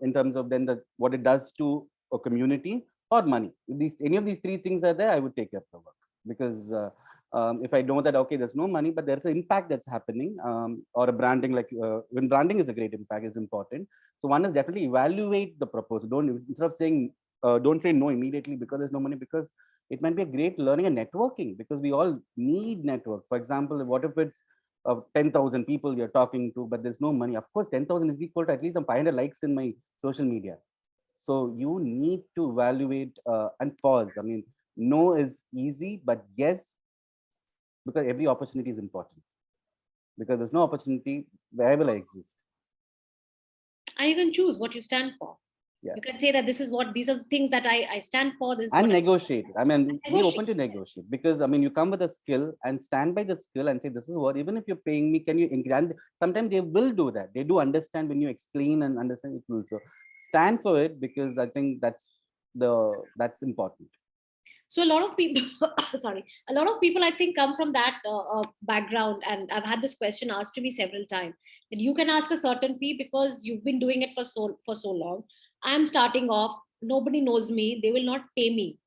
in terms of then what it does to a community, or money. If any of these 3 things are there, I would take care of the work. Because if I know that, okay, there's no money, but there's an impact that's happening, or a branding, like when branding is a great impact, is important. So one is definitely evaluate the proposal. Instead of saying, don't say no immediately because there's no money, because it might be a great learning and networking, because we all need network. For example, what if it's 10,000 people you're talking to, but there's no money? Of course, 10,000 is equal to at least some 500 likes in my social media. So you need to evaluate and pause. I mean, no is easy, but yes, because every opportunity is important. Because there's no opportunity, where will I exist? And you can choose what you stand for. Yeah. You can say that these are things that I stand for. This and negotiate. I mean, be open to negotiate, because I mean, you come with a skill and stand by the skill and say, this is what, even if you're paying me, can you grant? Sometimes they will do that. They do understand when you explain and understand it will. So stand for it, because I think that's important. So a lot of people, a lot of people I think come from that background, and I've had this question asked to me several times, that you can ask a certain fee because you've been doing it for so long. I'm starting off, nobody knows me, they will not pay me.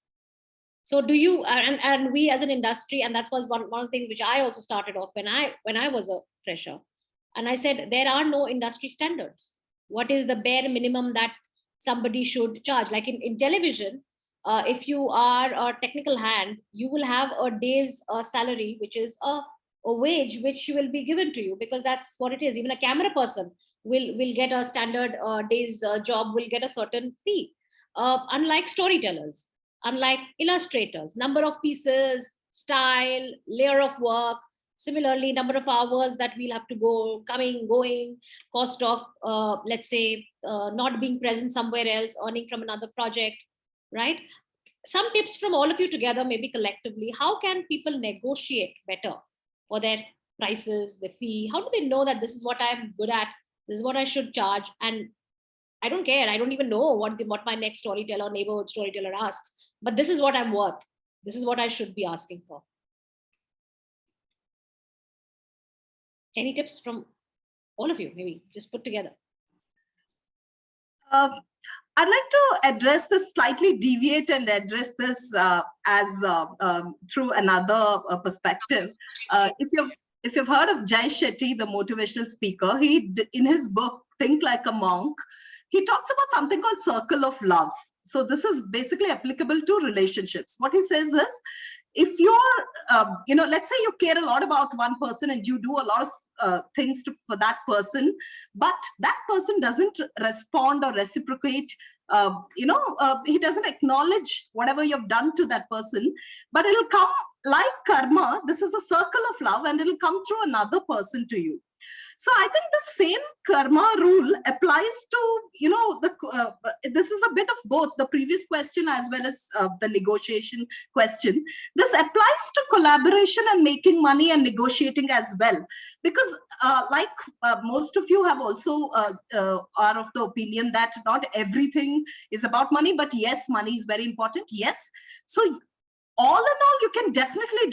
So do you, and we as an industry, and that was one of the things which I also started off when I was a fresher, and I said there are no industry standards. What is the bare minimum that somebody should charge? Like in television, if you are a technical hand, you will have a day's salary, which is a wage which will be given to you, because that's what it is. Even a camera person will get a standard day's job, will get a certain fee. Unlike storytellers, unlike illustrators, number of pieces, style, layer of work, similarly number of hours that we'll have to go, coming, going, cost of let's say not being present somewhere else, earning from another project, right? Some tips from all of you together, maybe collectively. How can people negotiate better for their prices, the fee? How do they know that this is what I'm good at, this is what I should charge, and I don't care, I don't even know what my next storyteller, neighborhood storyteller asks, but this is what I'm worth, this is what I should be asking for? Any tips from all of you, maybe just put together? I'd like to address this, slightly deviate and address this through another perspective. If you've heard of Jai Shetty, the motivational speaker, in his book Think Like a Monk, he talks about something called circle of love. So this is basically applicable to relationships. What he says is, if you're, let's say you care a lot about one person and you do a lot of things for that person, but that person doesn't respond or reciprocate, he doesn't acknowledge whatever you've done to that person, but it'll come like karma. This is a circle of love, and it'll come through another person to you. So I think the same karma rule applies to, this is a bit of both the previous question as well as the negotiation question. This applies to collaboration and making money and negotiating as well. Because most of you have also are of the opinion that not everything is about money, but yes, money is very important. Yes. So all in all, you can definitely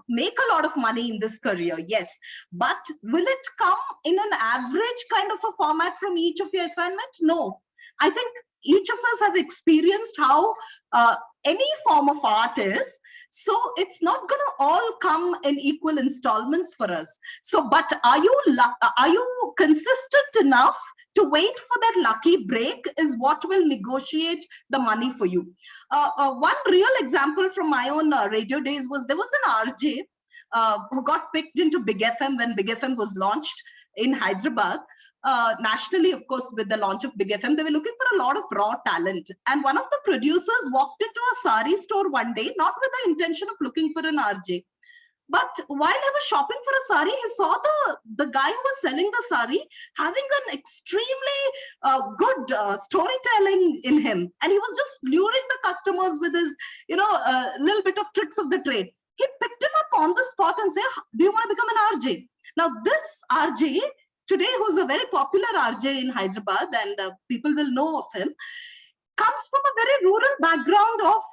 make a lot of money in this career, yes. But will it come in an average kind of a format from each of your assignments? No. I think each of us have experienced how any form of art is. So it's not going to all come in equal installments for us. So, but are you consistent enough to wait for that lucky break is what will negotiate the money for you. One real example from my own radio days was there was an RJ who got picked into Big FM when Big FM was launched in Hyderabad. Nationally, of course, with the launch of Big FM, they were looking for a lot of raw talent. And one of the producers walked into a sari store one day, not with the intention of looking for an RJ. But while I was shopping for a sari, he saw the guy who was selling the sari having an extremely good storytelling in him. And he was just luring the customers with his, little bit of tricks of the trade. He picked him up on the spot and said, do you want to become an RJ? Now, this RJ, today, who's a very popular RJ in Hyderabad, and people will know of him, comes from a very rural background of,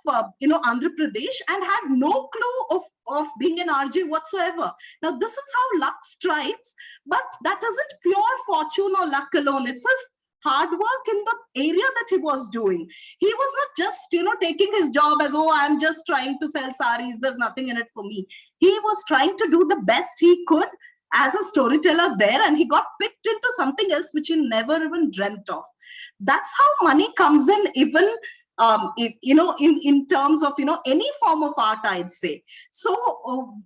Andhra Pradesh, and had no clue of being an RJ whatsoever. Now, this is how luck strikes, but that isn't pure fortune or luck alone. It's his hard work in the area that he was doing. He was not just, taking his job as, oh, I'm just trying to sell saris, there's nothing in it for me. He was trying to do the best he could as a storyteller there, and he got picked into something else which he never even dreamt of. That's how money comes in, even in terms of any form of art, I'd say. So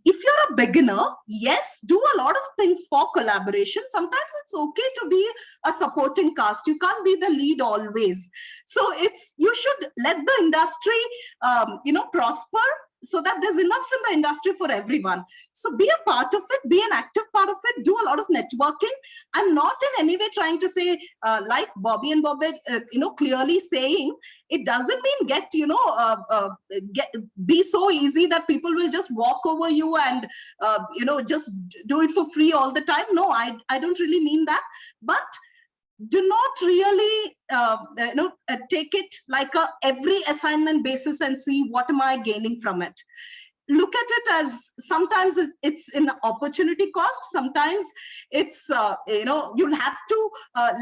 if you're a beginner, yes, do a lot of things for collaboration. Sometimes it's okay to be a supporting cast. You can't be the lead always. So you should let the industry prosper, so that there's enough in the industry for everyone. So be a part of it, be an active part of it, do a lot of networking. I'm not in any way trying to say, like Bobby and Bobby, clearly saying, it doesn't mean be so easy that people will just walk over you and, just do it for free all the time. No, I don't really mean that. But do not really take it like a every assignment basis and see what am I gaining from it. Look at it as sometimes it's an opportunity cost. Sometimes it's you'll have to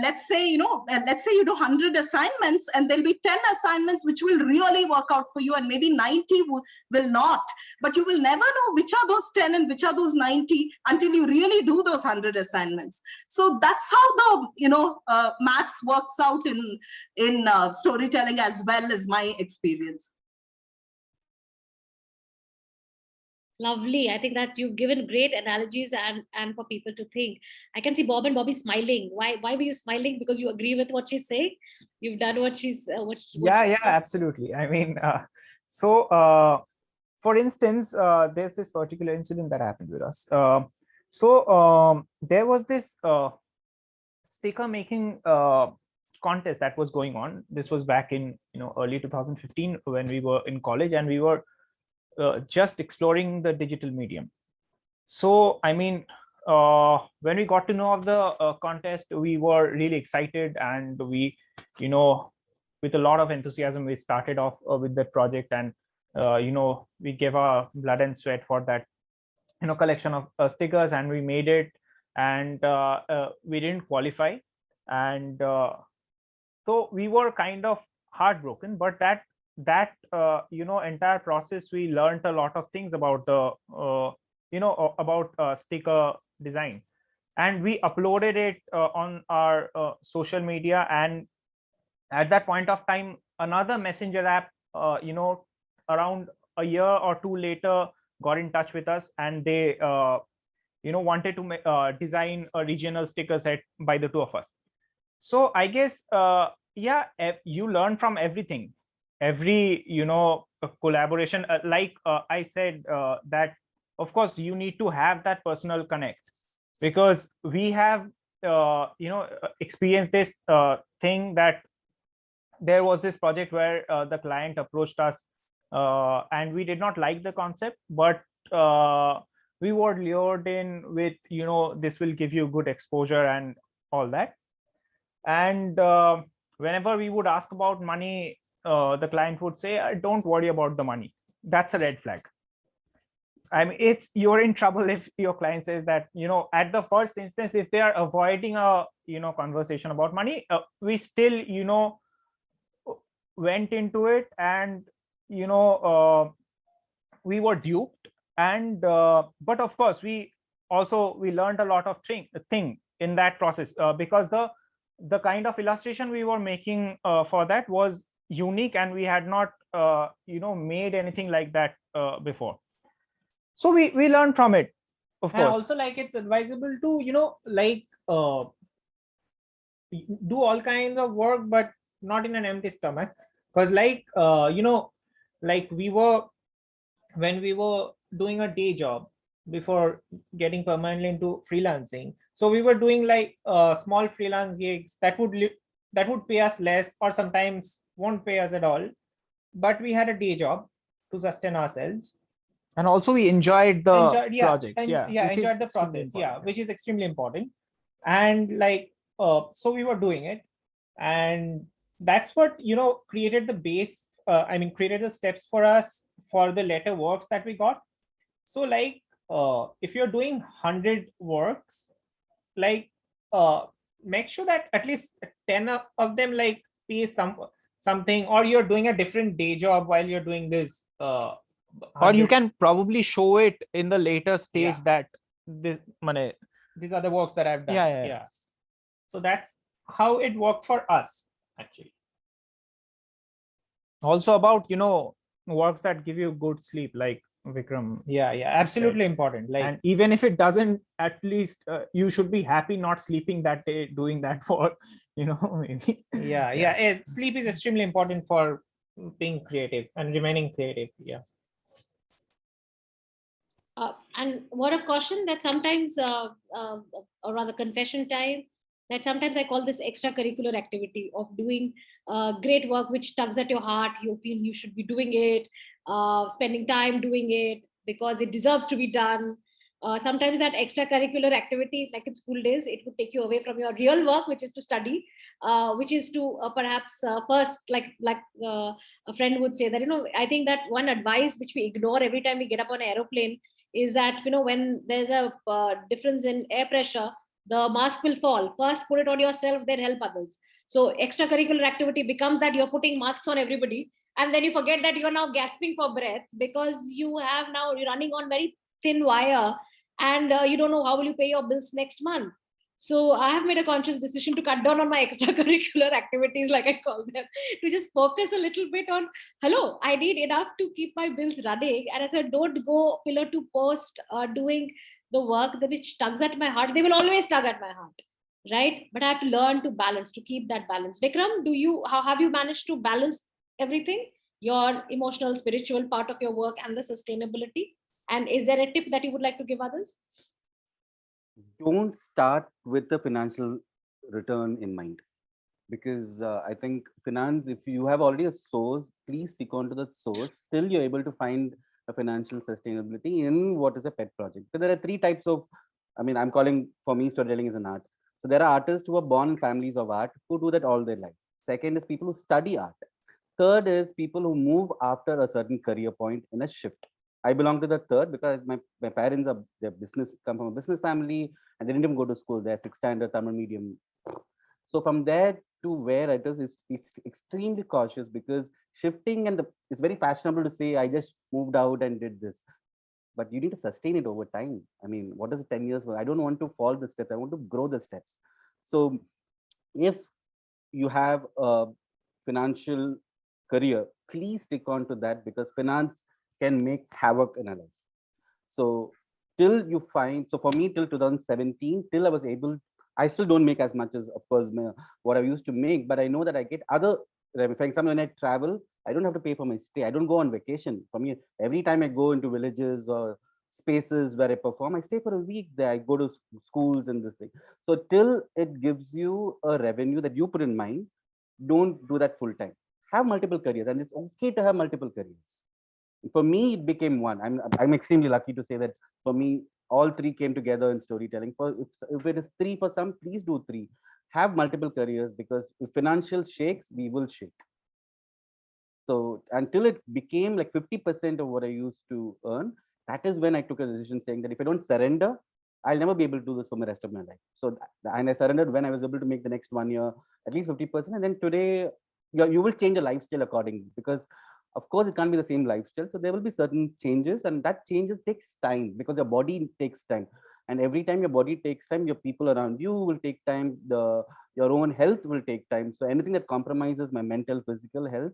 let's say you do 100 assignments, and there'll be 10 assignments which will really work out for you, and maybe 90 will not. But you will never know which are those 10 and which are those 90 until you really do those 100 assignments. So that's how the maths works out in storytelling, as well as my experience. Lovely. I think that you've given great analogies and for people to think. I can see Bob and Bobby smiling. Why were you smiling? Because you agree with what she's saying? You've done what she's... Yeah, absolutely. I mean, for instance, there's this particular incident that happened with us. There was this sticker making contest that was going on. This was back in early 2015 when we were in college, and we were just exploring the digital medium. So, I mean, when we got to know of the contest, we were really excited, and we, with a lot of enthusiasm, we started off with that project, and we gave our blood and sweat for that, collection of stickers, and we made it, and we didn't qualify, and so we were kind of heartbroken. But that entire process, we learned a lot of things about the sticker design, and we uploaded it on our social media. And at that point of time, another messenger app around a year or two later got in touch with us, and they wanted to design a regional sticker set by the two of us. So I guess you learn from everything, every collaboration. Like I said, that of course you need to have that personal connect, because we have experienced this thing that there was this project where the client approached us, and we did not like the concept, but we were lured in with this will give you good exposure and all that. And whenever we would ask about money, the client would say, don't worry about the money. That's a red flag. I mean, you're in trouble if your client says that, at the first instance, if they are avoiding a conversation about money, we still went into it, and we were duped. And but of course we learned a lot of thing in that process, because the kind of illustration we were making for that was unique, and we had not made anything like that before. So we learned from it, of And course. also, like, it's advisable to do all kinds of work, but not in an empty stomach, because when we were doing a day job before getting permanently into freelancing, so we were doing like small freelance gigs that would pay us less, or sometimes won't pay us at all, but we had a day job to sustain ourselves. And also we enjoyed the projects, enjoyed the process, which is extremely important. And so we were doing it, and that's what created the base, created the steps for us for the later works that we got. So if you're doing 100 works, make sure that at least 10 of them pay something, or you're doing a different day job while you're doing this, or you can probably show it in the later stage that these are the works that I've done. Yeah. So that's how it worked for us, actually. Also about works that give you good sleep, like Vikram. Absolutely important. And even if it doesn't, at least you should be happy not sleeping that day doing that work, maybe. Sleep is extremely important for being creative and remaining creative. And word of caution that sometimes, or rather confession time, that sometimes I call this extracurricular activity of doing great work which tugs at your heart. You feel you should be doing it, spending time doing it because it deserves to be done. Sometimes that extracurricular activity, like in school days, it would take you away from your real work, which is to study, which is to perhaps first, like a friend would say that, I think that one advice which we ignore every time we get up on an aeroplane is that, when there's a difference in air pressure, the mask will fall. First, put it on yourself, then help others. So extracurricular activity becomes that you're putting masks on everybody, and then you forget that you're now gasping for breath because you're running on very thin wire, and you don't know how will you pay your bills next month. So I have made a conscious decision to cut down on my extracurricular activities, like I call them, to just focus a little bit on, hello, I need enough to keep my bills running. And as I don't go pillar to post doing the work which tugs at my heart, they will always tug at my heart, right? But I have to learn to balance, to keep that balance. Vikram, how have you managed to balance everything, your emotional, spiritual part of your work and the sustainability? And is there a tip that you would like to give others? Don't start with the financial return in mind, because I think finance, if you have already a source, please stick on to the source till you're able to find a financial sustainability in what is a pet project. So there are three types of, I'm calling, for me, storytelling is an art. So there are artists who are born in families of art who do that all their life. Second is people who study art. Third is people who move after a certain career point in a shift. I belong to the third because my parents come from a business family, and they didn't even go to school. They're 6th standard Tamil medium. So from there to where it is, it's extremely cautious, because shifting, and it's very fashionable to say, I just moved out and did this. But you need to sustain it over time. What is 10 years? I don't want to fall the steps. I want to grow the steps. So if you have a financial career, please stick on to that, because finance can make havoc in a life. So till you find, so for me, till 2017, till I was able, I still don't make as much as, of course, what I used to make, but I know that I get other, for example, when I travel, I don't have to pay for my stay. I don't go on vacation. For me, every time I go into villages or spaces where I perform, I stay for a week there. I go to schools and this thing. So till it gives you a revenue that you put in mind, don't do that full time. Have multiple careers, and it's okay to have multiple careers. For me, it became one. I'm extremely lucky to say that for me, all three came together in storytelling. If it is three for some, please do three. Have multiple careers, because if financial shakes, we will shake. So until it became like 50% of what I used to earn, that is when I took a decision saying that if I don't surrender, I'll never be able to do this for the rest of my life. So, and I surrendered when I was able to make the next 1 year at least 50%. And then today, you will change your lifestyle accordingly, because of course it can't be the same lifestyle. So there will be certain changes, and that changes takes time, because your body takes time. And every time your body takes time, your people around you will take time, your own health will take time. So anything that compromises my mental, physical health,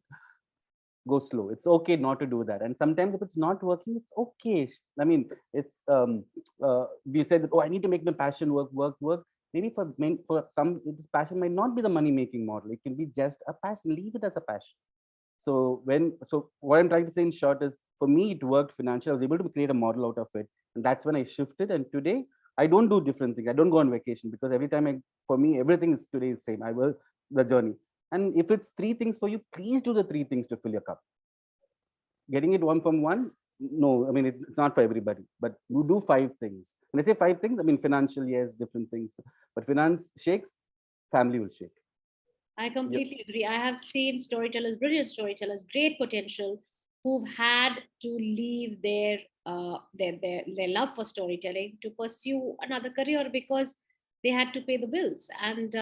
go slow. It's okay not to do that. And sometimes if it's not working, it's okay. I mean, it's we said that, oh, I need to make my passion work. Maybe for some, this passion might not be the money making model. It can be just a passion. Leave it as a passion. So what I'm trying to say in short is, for me, it worked financially. I was able to create a model out of it. And that's when I shifted. And today I don't do different things. I don't go on vacation, because every time for me, everything is today the same. I will the journey. And if it's 3 things for you, please do the 3 things to fill your cup. Getting it one from one, no, I mean, it's not for everybody, but you do 5 things. When I say 5 things, I mean, financial, yes, different things, but finance shakes, family will shake. I completely agree. I have seen storytellers, brilliant storytellers, great potential, who've had to leave their love for storytelling to pursue another career because they had to pay the bills, and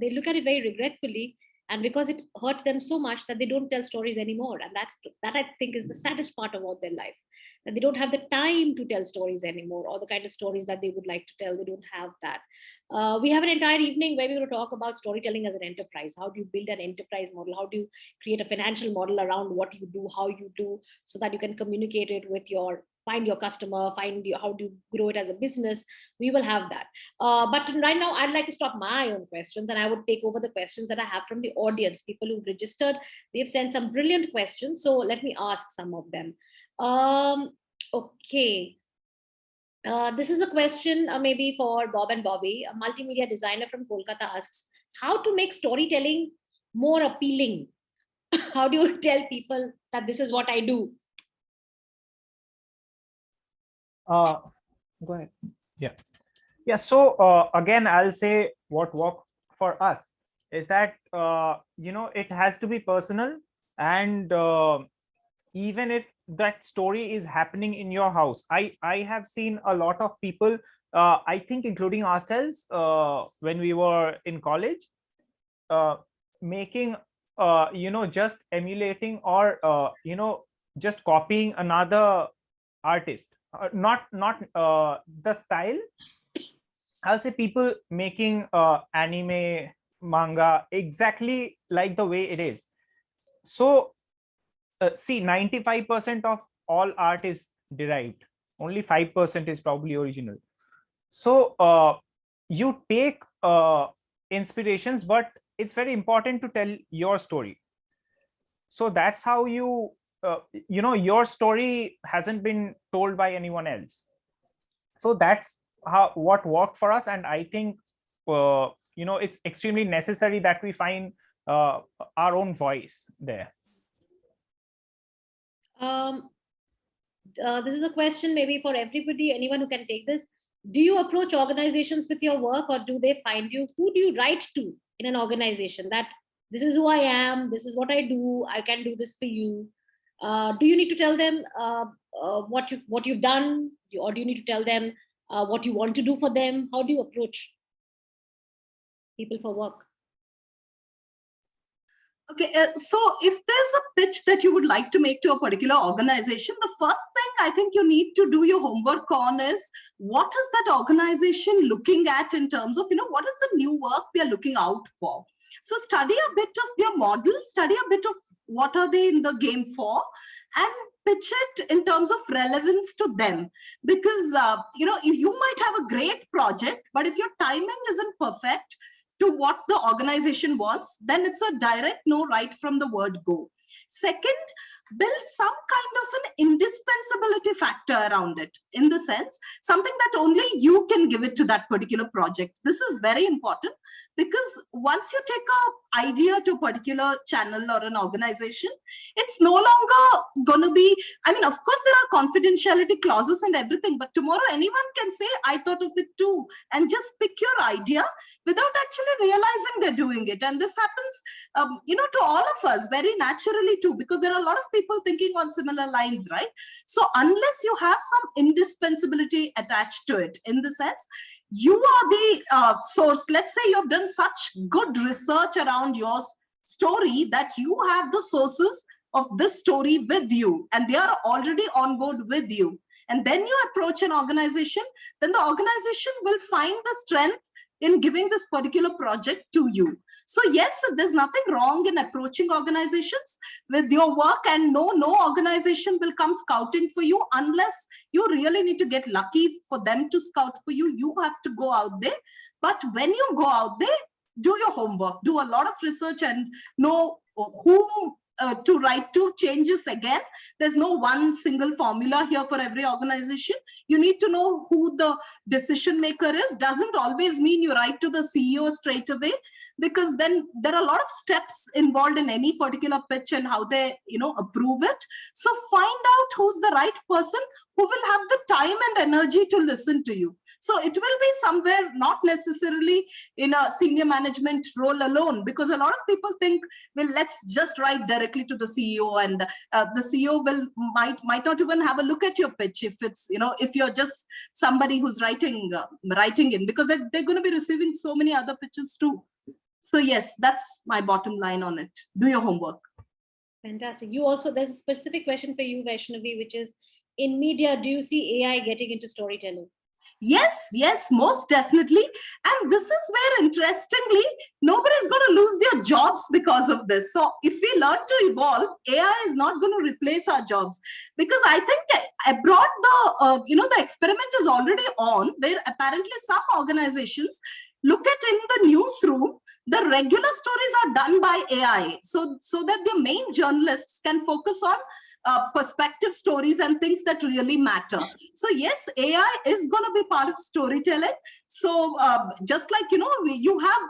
they look at it very regretfully, and because it hurt them so much that they don't tell stories anymore. And that I think is the saddest part about their life, that they don't have the time to tell stories anymore, or the kind of stories that they would like to tell. They don't have that. We have an entire evening where we're going to talk about storytelling as an enterprise. How do you build an enterprise model? How do you create a financial model around what you do, how you do, so that you can communicate it with find your customer, how do you grow it as a business. We will have that. But right now, I'd like to stop my own questions, and I would take over the questions that I have from the audience. People who've registered, they've sent some brilliant questions. So let me ask some of them. Okay. This is a question maybe for Bob and Bobby. A multimedia designer from Kolkata asks, how to make storytelling more appealing? How do you tell people that this is what I do? Go ahead. Yeah. So again, I'll say what worked for us is that it has to be personal, and even if that story is happening in your house. I have seen a lot of people, I think including ourselves, when we were in college, making just emulating or just copying another artist, not the style. I'll say people making anime, manga exactly like the way it is. So see, 95% of all art is derived. Only 5% is probably original. So you take inspirations, but it's very important to tell your story. So that's how your story hasn't been told by anyone else. So that's what worked for us. And I think it's extremely necessary that we find our own voice there. This is a question maybe for everybody, anyone who can take this. Do you approach organizations with your work, or do they find you? Who do you write to in an organization that this is who I am, this is what I do, I can do this for you? Do you need to tell them what you've done, or do you need to tell them what you want to do for them? How do you approach people for work? Okay, so if there's a pitch that you would like to make to a particular organization, the first thing I think you need to do your homework on is, what is that organization looking at in terms of, what is the new work they're looking out for? So study a bit of their model, study a bit of what are they in the game for, and pitch it in terms of relevance to them. Because, you might have a great project, but if your timing isn't perfect to what the organization wants, then it's a direct no right from the word go. Second, build some kind of an indispensability factor around it, in the sense, something that only you can give it to that particular project. This is very important, because once you take an idea to a particular channel or an organization, it's no longer going to be, of course, there are confidentiality clauses and everything, but tomorrow anyone can say, I thought of it too, and just pick your idea without actually realizing they're doing it. And this happens, to all of us very naturally too, because there are a lot of people thinking on similar lines, right? So unless you have some indispensability attached to it, in the sense, you are the source. Let's say you've done such good research around your story that you have the sources of this story with you, and they are already on board with you. And then you approach an organization, then the organization will find the strength in giving this particular project to you. So yes, there's nothing wrong in approaching organizations with your work, and no organization will come scouting for you unless you really need to get lucky for them to scout for you. You have to go out there. But when you go out there, do your homework, do a lot of research, and know whom to write to. Changes again. There's no one single formula here for every organization. You need to know who the decision maker is. Doesn't always mean you write to the CEO straight away, because then there are a lot of steps involved in any particular pitch and how they, approve it. So find out who's the right person who will have the time and energy to listen to you. So it will be somewhere, not necessarily in a senior management role alone, because a lot of people think, well, let's just write directly to the CEO, and the CEO might not even have a look at your pitch if it's, if you're just somebody who's writing in, because they're going to be receiving so many other pitches too. So yes, that's my bottom line on it. Do your homework. Fantastic. There's a specific question for you, Vaishnavi, which is, in media, do you see AI getting into storytelling? Yes, most definitely. And this is where, interestingly, nobody's going to lose their jobs because of this. So if we learn to evolve, AI is not going to replace our jobs, because I think abroad, the experiment is already on, where apparently some organizations look at in the newsroom, the regular stories are done by AI, so that the main journalists can focus on perspective stories and things that really matter. So yes, AI is going to be part of storytelling. So just like, you have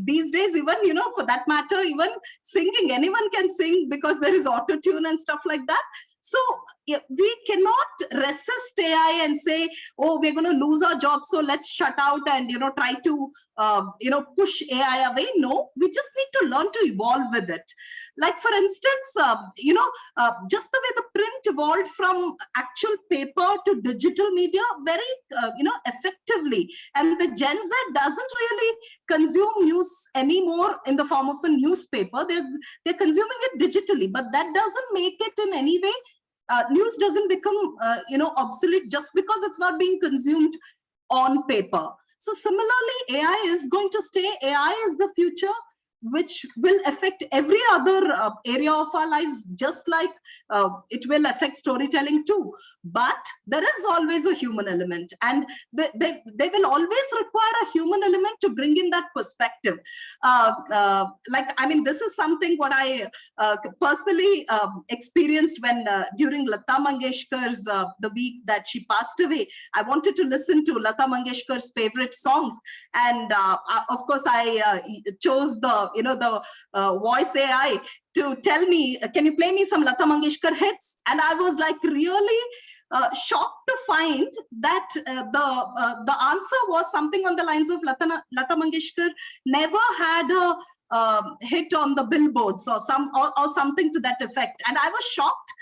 these days, even, for that matter, even singing, anyone can sing because there is auto-tune and stuff like that. So we cannot resist AI and say, oh, we're going to lose our job, so let's shut out and, try to, push AI away. No, we just need to learn to evolve with it. Like, for instance, just the way the print evolved from actual paper to digital media very, effectively. And the Gen Z doesn't really consume news anymore in the form of a newspaper. They're consuming it digitally, but that doesn't make it in any way. News doesn't become, obsolete just because it's not being consumed on paper. So similarly, AI is going to stay. AI is the future, which will affect every other area of our lives, just like it will affect storytelling too. But there is always a human element, and they will always require a human element to bring in that perspective. This is something what I personally experienced when during Lata Mangeshkar's the week that she passed away. I wanted to listen to Lata Mangeshkar's favorite songs, and of course I chose the voice AI to tell me, can you play me some Lata Mangeshkar hits? And I was like really shocked to find that the answer was something on the lines of Lata Mangeshkar never had a hit on the billboards or something to that effect. And I was shocked,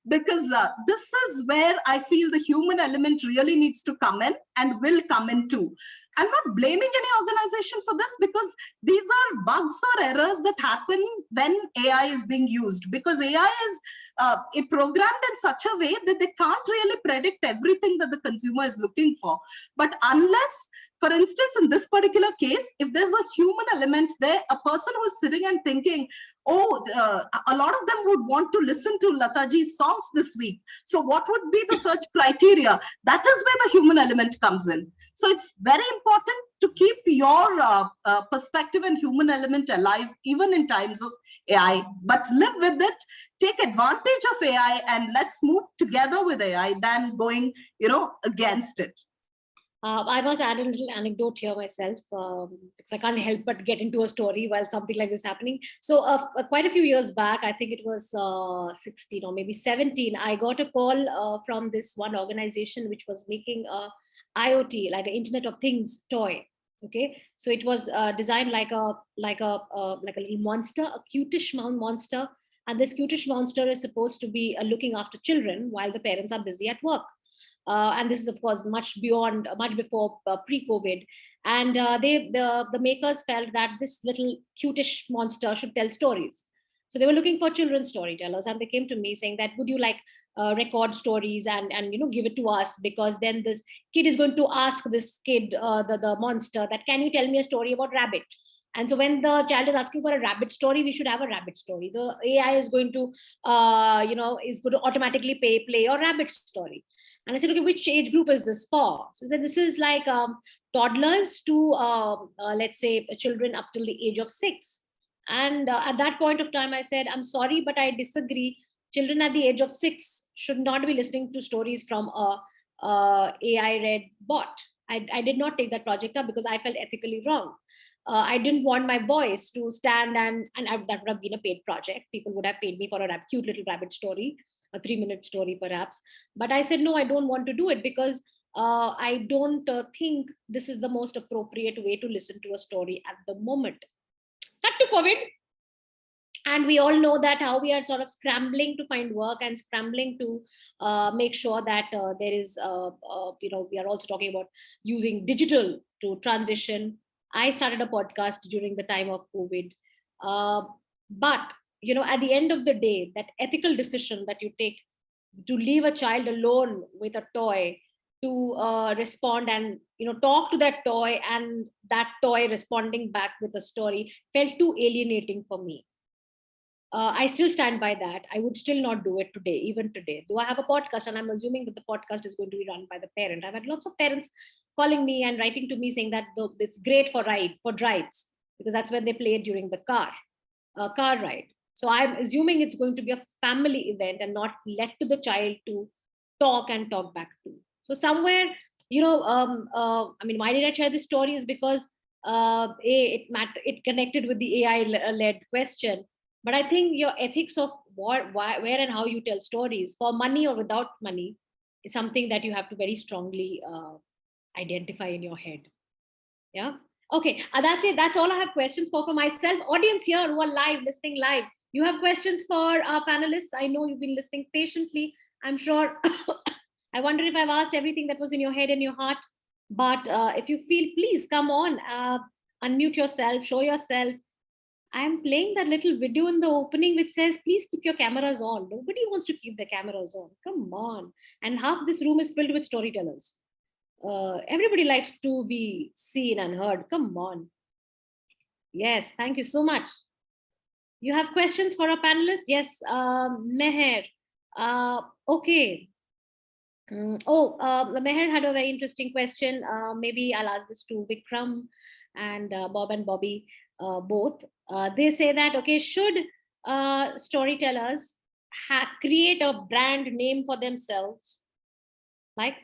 because this is where I feel the human element really needs to come in and will come in too. I'm not blaming any organization for this, because these are bugs or errors that happen when AI is being used, because AI is programmed in such a way that they can't really predict everything that the consumer is looking for. But unless, for instance, in this particular case, if there's a human element there, a person who is sitting and thinking, oh, a lot of them would want to listen to Lataji's songs this week. So what would be the search criteria? That is where the human element comes in. So it's very important to keep your perspective and human element alive, even in times of AI, but live with it, take advantage of AI, and let's move together with AI than going, against it. I must add a little anecdote here myself, because I can't help but get into a story while something like this is happening. So quite a few years back, I think it was 16 or maybe 17, I got a call from this one organization which was making a IoT, like an Internet of Things toy. Okay, so it was designed like a little monster, a cutish monster, and this cutish monster is supposed to be looking after children while the parents are busy at work. and this is of course much before pre-COVID. And the makers felt that this little cutish monster should tell stories. So they were looking for children's storytellers, and they came to me saying that, would you like record stories and give it to us, because then this kid is going to ask this kid, the monster, that can you tell me a story about rabbit? And so when the child is asking for a rabbit story, we should have a rabbit story. The AI is going to automatically play your rabbit story. And I said, okay, which age group is this for? So I said, this is like toddlers to let's say children up till the age of 6. And at that point of time, I said, I'm sorry, but I disagree. Children at the age of 6 should not be listening to stories from a AI read bot. I did not take that project up because I felt ethically wrong. I didn't want my voice to stand that would have been a paid project. People would have paid me for a cute little rabbit story, a 3-minute story perhaps. But I said, no, I don't want to do it because I don't think this is the most appropriate way to listen to a story at the moment. Cut to COVID. And we all know that how we are sort of scrambling to find work and scrambling to make sure that there is, we are also talking about using digital to transition. I started a podcast during the time of COVID. But, at the end of the day, that ethical decision that you take to leave a child alone with a toy to respond and, talk to that toy, and that toy responding back with a story felt too alienating for me. I still stand by that. I would still not do it today, even today. Though I have a podcast, and I'm assuming that the podcast is going to be run by the parent. I've had lots of parents calling me and writing to me saying that it's great for drives, because that's when they play it during the car ride. So I'm assuming it's going to be a family event and not left to the child to talk and talk back to. So somewhere, why did I share this story is because it connected with the AI-led question. But I think your ethics of where and how you tell stories, for money or without money, is something that you have to very strongly identify in your head. Yeah. Okay. That's it. That's all I have questions for myself. Audience here who are listening live, you have questions for our panelists. I know you've been listening patiently. I'm sure. I wonder if I've asked everything that was in your head and your heart. But if you feel, please come on, unmute yourself, show yourself. I am playing that little video in the opening which says, please keep your cameras on. Nobody wants to keep the cameras on. Come on. And half this room is filled with storytellers. Everybody likes to be seen and heard. Come on. Yes, thank you so much. You have questions for our panelists? Yes, Meher. Okay. Meher had a very interesting question. Maybe I'll ask this to Vikram and Bob and Bobby. Both. They say that, okay, should storytellers create a brand name for themselves? Like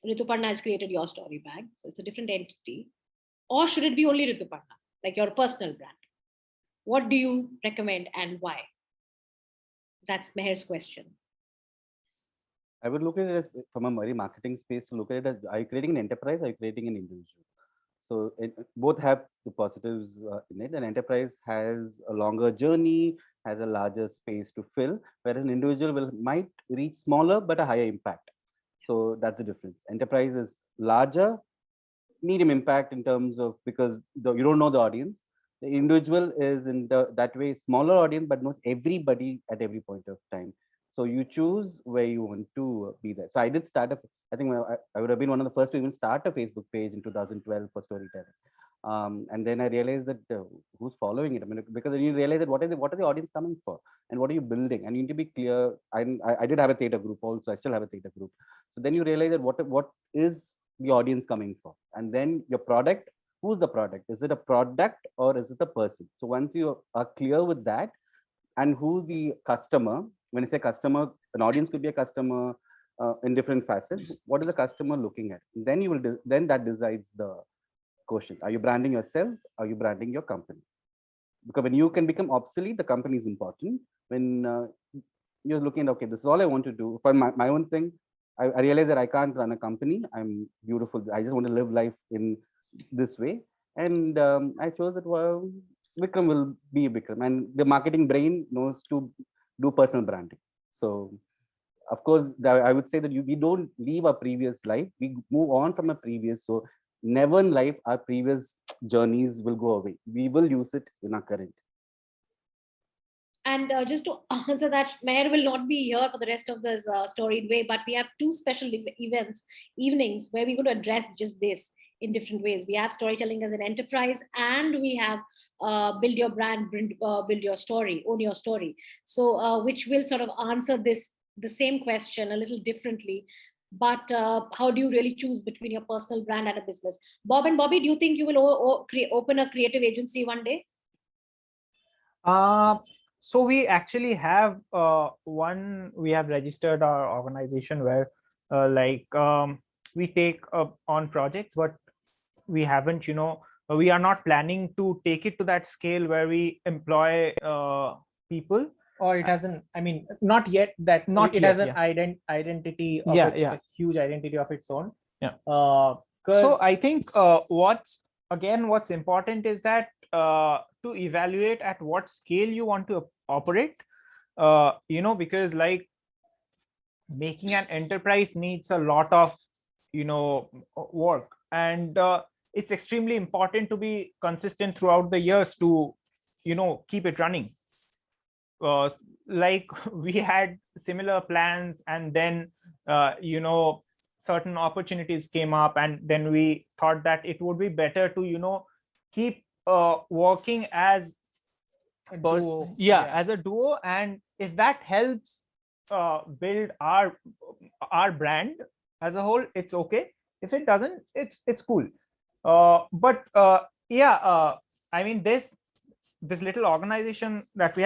Rituparna has created your story bag, so it's a different entity. Or should it be only Rituparna, like your personal brand? What do you recommend and why? That's Meher's question. I would look at it as, from a very marketing space, to look at it as, are you creating an enterprise, are you creating an individual? So both have the positives in it. An enterprise has a longer journey, has a larger space to fill, whereas an individual might reach smaller but a higher impact. So that's the difference. Enterprise is larger, medium impact in terms of, because you don't know the audience. The individual is in that way smaller audience, but knows everybody at every point of time. So you choose where you want to be there. So I did start I think I would have been one of the first to even start a Facebook page in 2012 for Storyteller. And then I realized that who's following it? I mean, because then you realize that what are the audience coming for, and what are you building? And you need to be clear. I did have a theater group also. I still have a theater group. So then you realize that what is the audience coming for, and then your product. Who's the product? Is it a product or is it a person? So once you are clear with that, and who the customer. When I say customer, an audience could be a customer in different facets. What is the customer looking at? Then you will then that decides the question. Are you branding yourself? Are you branding your company? Because when you can become obsolete, the company is important. When you're looking at, okay, this is all I want to do for my own thing. I realize that I can't run a company. I'm beautiful. I just want to live life in this way. And I chose that, well, Vikram will be Vikram, and the marketing brain knows to do personal branding. So of course, I would say that we don't leave our previous life. We move on from a previous. So never in life our previous journeys will go away. We will use it in our current. And just to answer that, Meher will not be here for the rest of this Storied Way, but we have two special evenings where we're going to address just this in different ways. We have storytelling as an enterprise, and we have build your brand, build your story, own your story. So which will sort of answer the same question a little differently. But how do you really choose between your personal brand and a business? Bob and Bobby, do you think you will open a creative agency one day? So we actually have we have registered our organization where we take on projects, but we haven't, we are not planning to take it to that scale where we employ people. Or it hasn't, not yet that, Not it yet, has an identity of a huge identity of its own. Yeah. So I think what's important is that to evaluate at what scale you want to operate, because like making an enterprise needs a lot of, work, and it's extremely important to be consistent throughout the years to, keep it running. Like we had similar plans, and then, certain opportunities came up, and then we thought that it would be better to, keep working as a duo, and if that helps build our brand as a whole, it's okay. If it doesn't, it's cool. But this little organization that we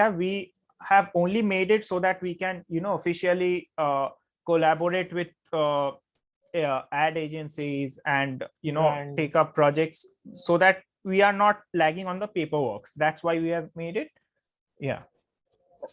have only made it so that we can, officially collaborate with ad agencies and, Brands. take up projects, so that we are not lagging on the paperwork. That's why we have made it. Yeah.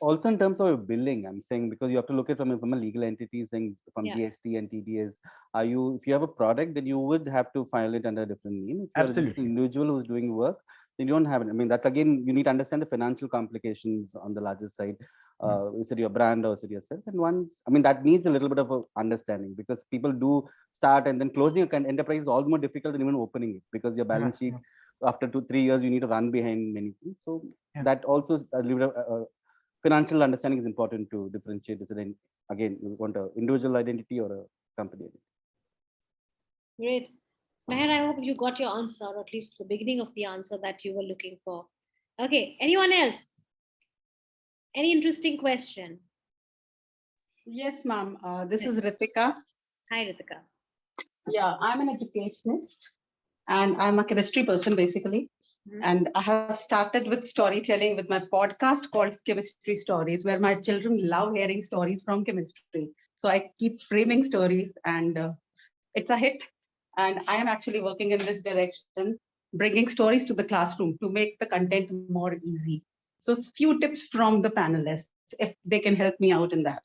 Also in terms of billing, I'm saying, because you have to look at from a legal entity, saying from GST and TDS. If you have a product, then you would have to file it under a different name. If you're Absolutely. just an individual who's doing work, then you don't have it. That's again, you need to understand the financial complications on the larger side. Is it your brand or is it yourself? And once, that needs a little bit of a understanding, because people do start, and then closing an enterprise is all more difficult than even opening it, because your balance sheet after 2-3 years, you need to run behind many things. So that also a little bit of financial understanding is important to differentiate. Is it again, you want an individual identity or a company identity? Great. Meher, I hope you got your answer, or at least the beginning of the answer that you were looking for. Okay, anyone else? Any interesting question? Yes, ma'am. This is Ritika. Hi, Ritika. Yeah, I'm an educationist and I'm a chemistry person basically. And I have started with storytelling with my podcast called Chemistry Stories, where my children love hearing stories from chemistry. So I keep framing stories, and it's a hit. And I am actually working in this direction, bringing stories to the classroom to make the content more easy. So a few tips from the panelists, if they can help me out in that.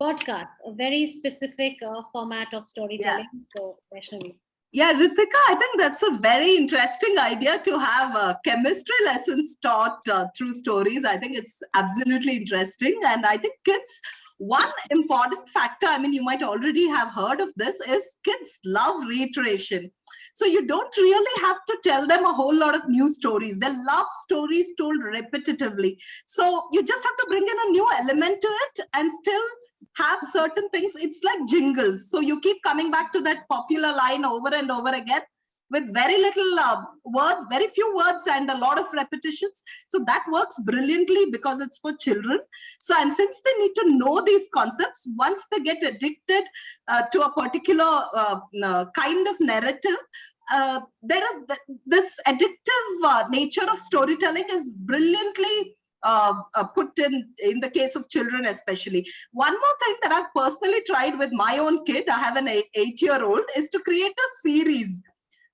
Podcast, a very specific format of storytelling. So, Vaishnavi. Yeah, Ritika, I think that's a very interesting idea to have chemistry lessons taught through stories. I think it's absolutely interesting. And I think kids, one important factor, you might already have heard of this, is kids love reiteration. So you don't really have to tell them a whole lot of new stories. They love stories told repetitively. So you just have to bring in a new element to it and still have certain things. It's like jingles. So you keep coming back to that popular line over and over again with very little words, very few words and a lot of repetitions. So that works brilliantly because it's for children. So, and since they need to know these concepts, once they get addicted to a particular kind of narrative, there is this addictive nature of storytelling is brilliantly put in the case of children especially. One more thing that I've personally tried with my own kid, I have an 8-year-old, is to create a series.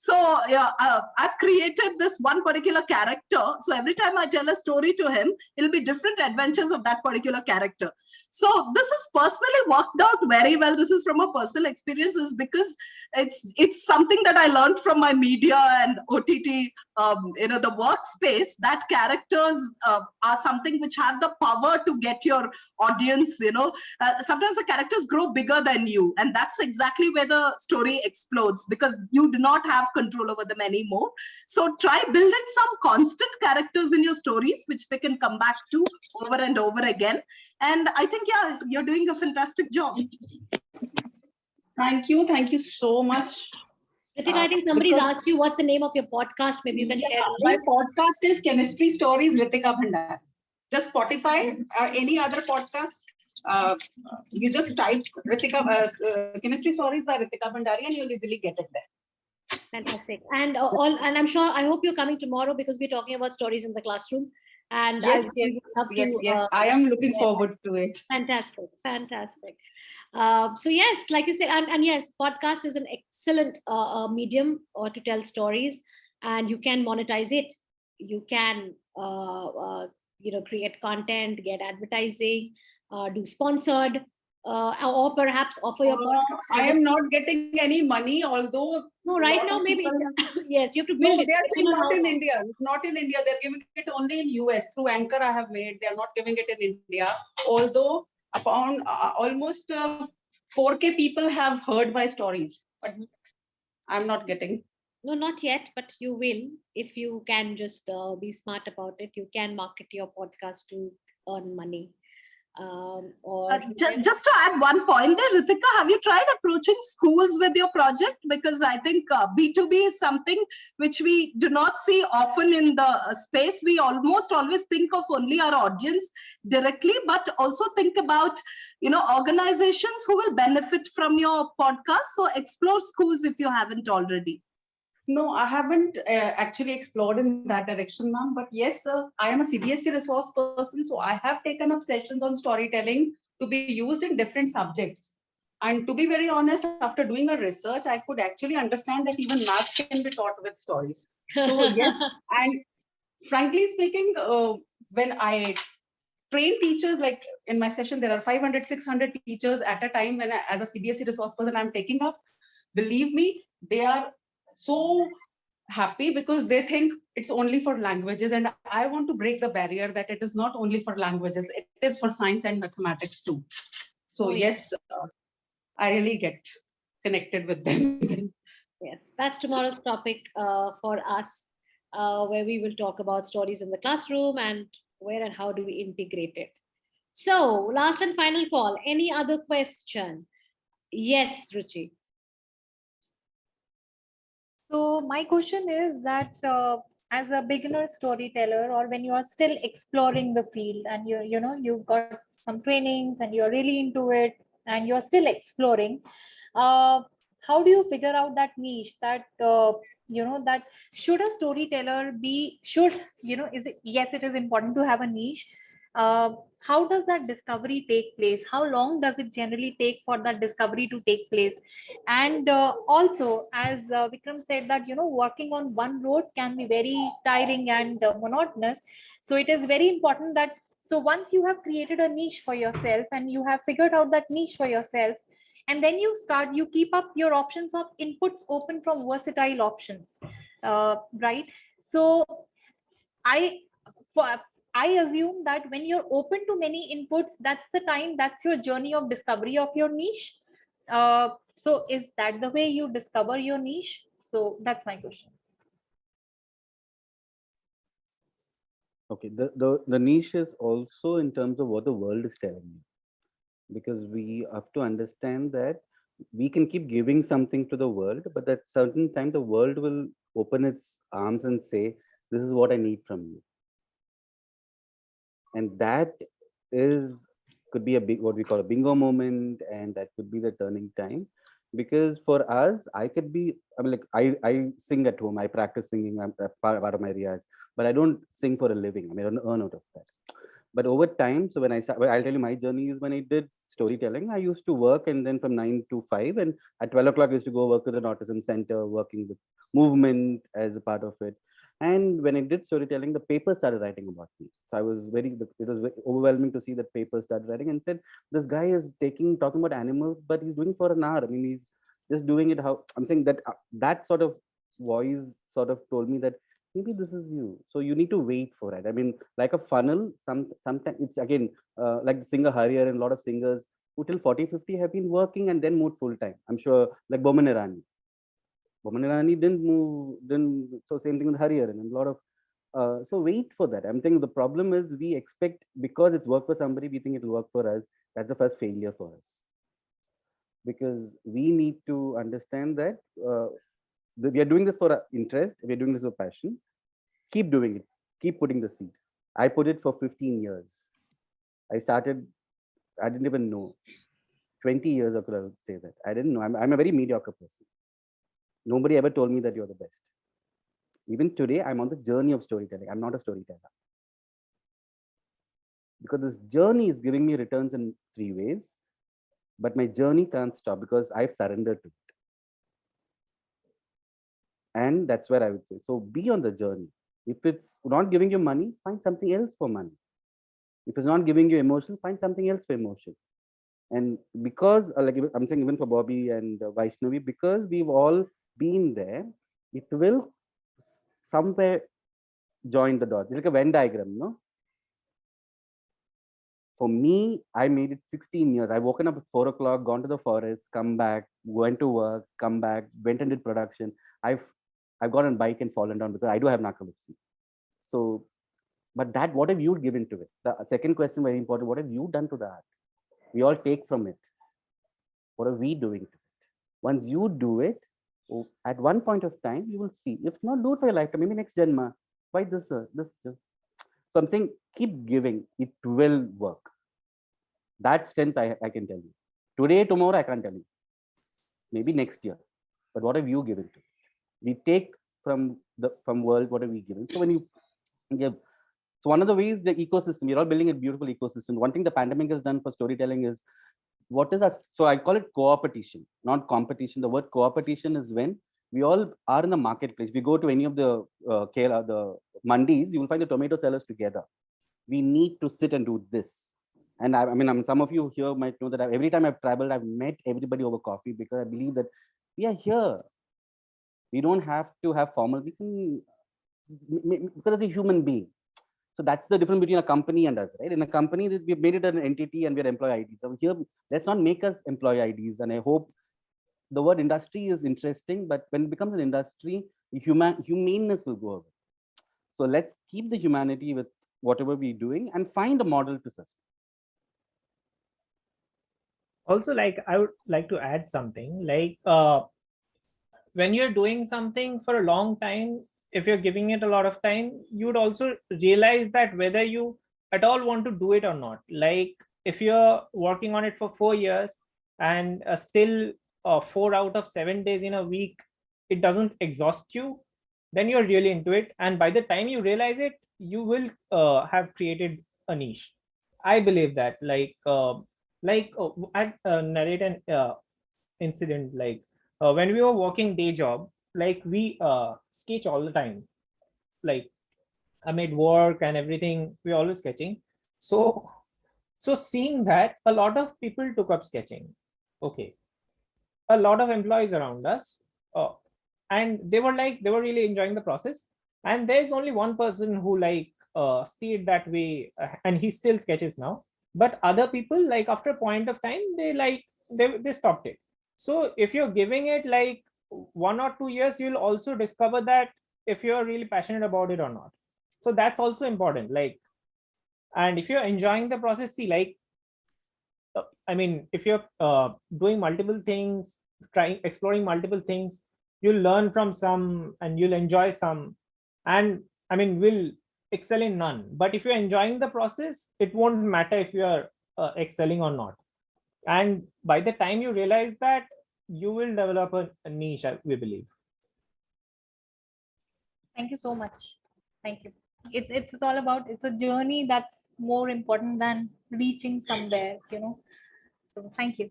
So yeah, I've created this one particular character. So every time I tell a story to him, it'll be different adventures of that particular character. So this has personally worked out very well. This is from a personal experiences because it's something that I learned from my media and OTT, the workspace. That characters are something which have the power to get your audience. Sometimes the characters grow bigger than you, and that's exactly where the story explodes because you do not have control over them anymore. So try building some constant characters in your stories which they can come back to over and over again. And I think, yeah, you're doing a fantastic job. Thank you so much. Ritika, I think somebody's asked you what's the name of your podcast. Maybe you can share. My podcast is Chemistry Stories Ritika Bhandari. Just Spotify or any other podcast. You just type Chemistry Stories by Ritika Bhandari and you'll easily get it there. Fantastic. And I'm sure, I hope you're coming tomorrow because we're talking about stories in the classroom. And yes, I am looking forward to it. Fantastic. So yes, like you said, and yes, podcast is an excellent medium to tell stories, and you can monetize it. You can create content, get advertising, do sponsored, or perhaps offer your podcast. I am not getting any money, although no, right now maybe yes, you have to build it. They are giving not in India. Not in India. They're giving it only in US through Anchor. I have made. They are not giving it in India. Although upon almost 4K people have heard my stories, but I'm not getting. No, not yet, but you will. If you can just be smart about it, you can market your podcast to earn money. Just to add one point there, Ritika, have you tried approaching schools with your project? Because I think B2B is something which we do not see often in the space. We almost always think of only our audience directly, but also think about organizations who will benefit from your podcast. So explore schools if you haven't already. No, I haven't actually explored in that direction, ma'am. But yes, I am a CBSE resource person. So I have taken up sessions on storytelling to be used in different subjects. And to be very honest, after doing a research, I could actually understand that even math can be taught with stories. So yes, and frankly speaking, when I train teachers, like in my session, there are 500, 600 teachers at a time. When as a CBSE resource person, I'm taking up, believe me, they are so happy because they think it's only for languages, and I want to break the barrier that it is not only for languages, it is for science and mathematics too. So yes, I really get connected with them. Yes, that's tomorrow's topic for us, where we will talk about stories in the classroom and where and how do we integrate it. So last and final call, any other question? Yes, Ruchi. So my question is that as a beginner storyteller, or when you are still exploring the field and you've got some trainings and you're really into it and you're still exploring, how do you figure out that niche that that should a storyteller be yes, it is important to have a niche. How does that discovery take place? How long does it generally take for that discovery to take place? And also, as Vikram said, that working on one road can be very tiring and monotonous. So it is very important that, so once you have created a niche for yourself and you have figured out that niche for yourself, and then you keep up your options of inputs open from versatile options, right? So I assume that when you're open to many inputs, that's your journey of discovery of your niche. So is that the way you discover your niche? So that's my question. Okay, the niche is also in terms of what the world is telling you, because we have to understand that we can keep giving something to the world, but at certain time the world will open its arms and say, this is what I need from you. And that could be a big, what we call a bingo moment, and that could be the turning time. Because for us, I sing at home, I practice singing, I'm part of my riyaz, but I don't sing for a living. I don't earn out of that. But over time, so when I'll tell you my journey is when I did storytelling, I used to work, and then from 9 to 5, and at 12 o'clock, I used to go work with an autism center, working with movement as a part of it. And when I did storytelling, the papers started writing about me. So it was very overwhelming to see that papers started writing and said, this guy is talking about animals, but he's doing it for an hour. I mean, he's just doing it how I'm saying that that sort of voice sort of told me that maybe this is you. So you need to wait for it. I mean, like a funnel, sometimes it's again like the singer Harrier and a lot of singers who till 40, 50 have been working and then moved full time. I'm sure like Boman Irani. Boman Irani so same thing with Harrier and a lot of so wait for that. I'm thinking the problem is we expect because it's worked for somebody, we think it'll work for us. That's the first failure for us. Because we need to understand that we are doing this for interest, we are doing this for passion. Keep doing it, keep putting the seed. I put it for 15 years. I didn't even know. 20 years ago, I would say that. I didn't know. I'm a very mediocre person. Nobody ever told me that you're the best. Even today, I'm on the journey of storytelling. I'm not a storyteller. Because this journey is giving me returns in 3 ways. But my journey can't stop because I've surrendered to it. And that's where I would say, so be on the journey. If it's not giving you money, find something else for money. If it's not giving you emotion, find something else for emotion. And because, like I'm saying, even for Bobby and Vaishnavi, because we've all been there, it will somewhere join the dots. It's like a Venn diagram, no? For me, I made it 16 years. I've woken up at 4 o'clock, gone to the forest, come back, went to work, come back, went and did production. I've got on a bike and fallen down because I do have narcolepsy. So, but that, what have you given to it? The second question, very important, what have you done to the art? We all take from it. What are we doing to it? Once you do it, at one point of time, you will see. If not, do it for your lifetime, maybe next Janma. Why this? So I'm saying, keep giving. It will work. That strength I can tell you. Today, tomorrow, I can't tell you. Maybe next year. But what have you given to it? We take from world, what have we given? So when you give, so one of the ways the ecosystem, we're all building a beautiful ecosystem. One thing the pandemic has done for storytelling is, what is us? So I call it co-opetition, not competition. The word co-opetition is when we all are in the marketplace. We go to any of the Kerala, the mandis, you will find the tomato sellers together. We need to sit and do this. And I mean, some of you here might know that every time I've traveled, I've met everybody over coffee because I believe that we are here. We don't have to have formal, we can, because as a human being. So that's the difference between a company and us, right? In a company, we've made it an entity and we're employee IDs. So here, let's not make us employee IDs. And I hope the word industry is interesting, but when it becomes an industry, humaneness will go away. So let's keep the humanity with whatever we're doing and find a model to sustain. Also, like, I would like to add something, like, when you're doing something for a long time, if you're giving it a lot of time, you would also realize that whether you at all want to do it or not. Like, if you're working on it for 4 years and still 4 out of 7 days in a week, it doesn't exhaust you, then you're really into it. And by the time you realize it, you will have created a niche. I believe that, I'd narrate an incident, like, when we were working day job, like, we sketch all the time. Like, amid work and everything, we're always sketching. So seeing that, a lot of people took up sketching. Okay. A lot of employees around us, and they were really enjoying the process. And there's only one person who stayed that way, and he still sketches now. But other people, like, after a point of time, they stopped it. So if you're giving it like 1 or 2 years, you'll also discover that if you're really passionate about it or not. So that's also important. Like, and if you're enjoying the process, see, like, I mean, if you're doing multiple things, exploring multiple things, you'll learn from some and you'll enjoy some, and I mean, will excel in none. But if you're enjoying the process, it won't matter if you're excelling or not. And by the time you realize that, you will develop a niche, we believe. Thank you so much. Thank you. It's all about, it's a journey that's more important than reaching somewhere, you know. So thank you.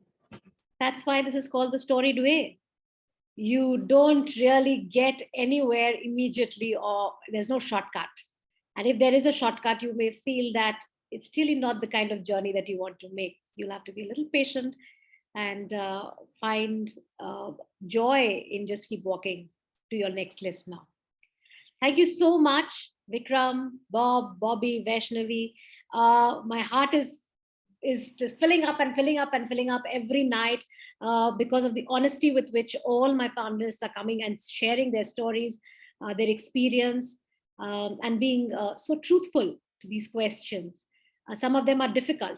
That's why this is called the storied way. You don't really get anywhere immediately, or there's no shortcut. And if there is a shortcut, you may feel that it's still not the kind of journey that you want to make. You'll have to be a little patient and find joy in just keep walking to your next list now. Thank you so much, Vikram, Bob, Bobby, Vaishnavi. My heart is just filling up and filling up and filling up every night because of the honesty with which all my panelists are coming and sharing their stories, their experience, and being so truthful to these questions. Some of them are difficult,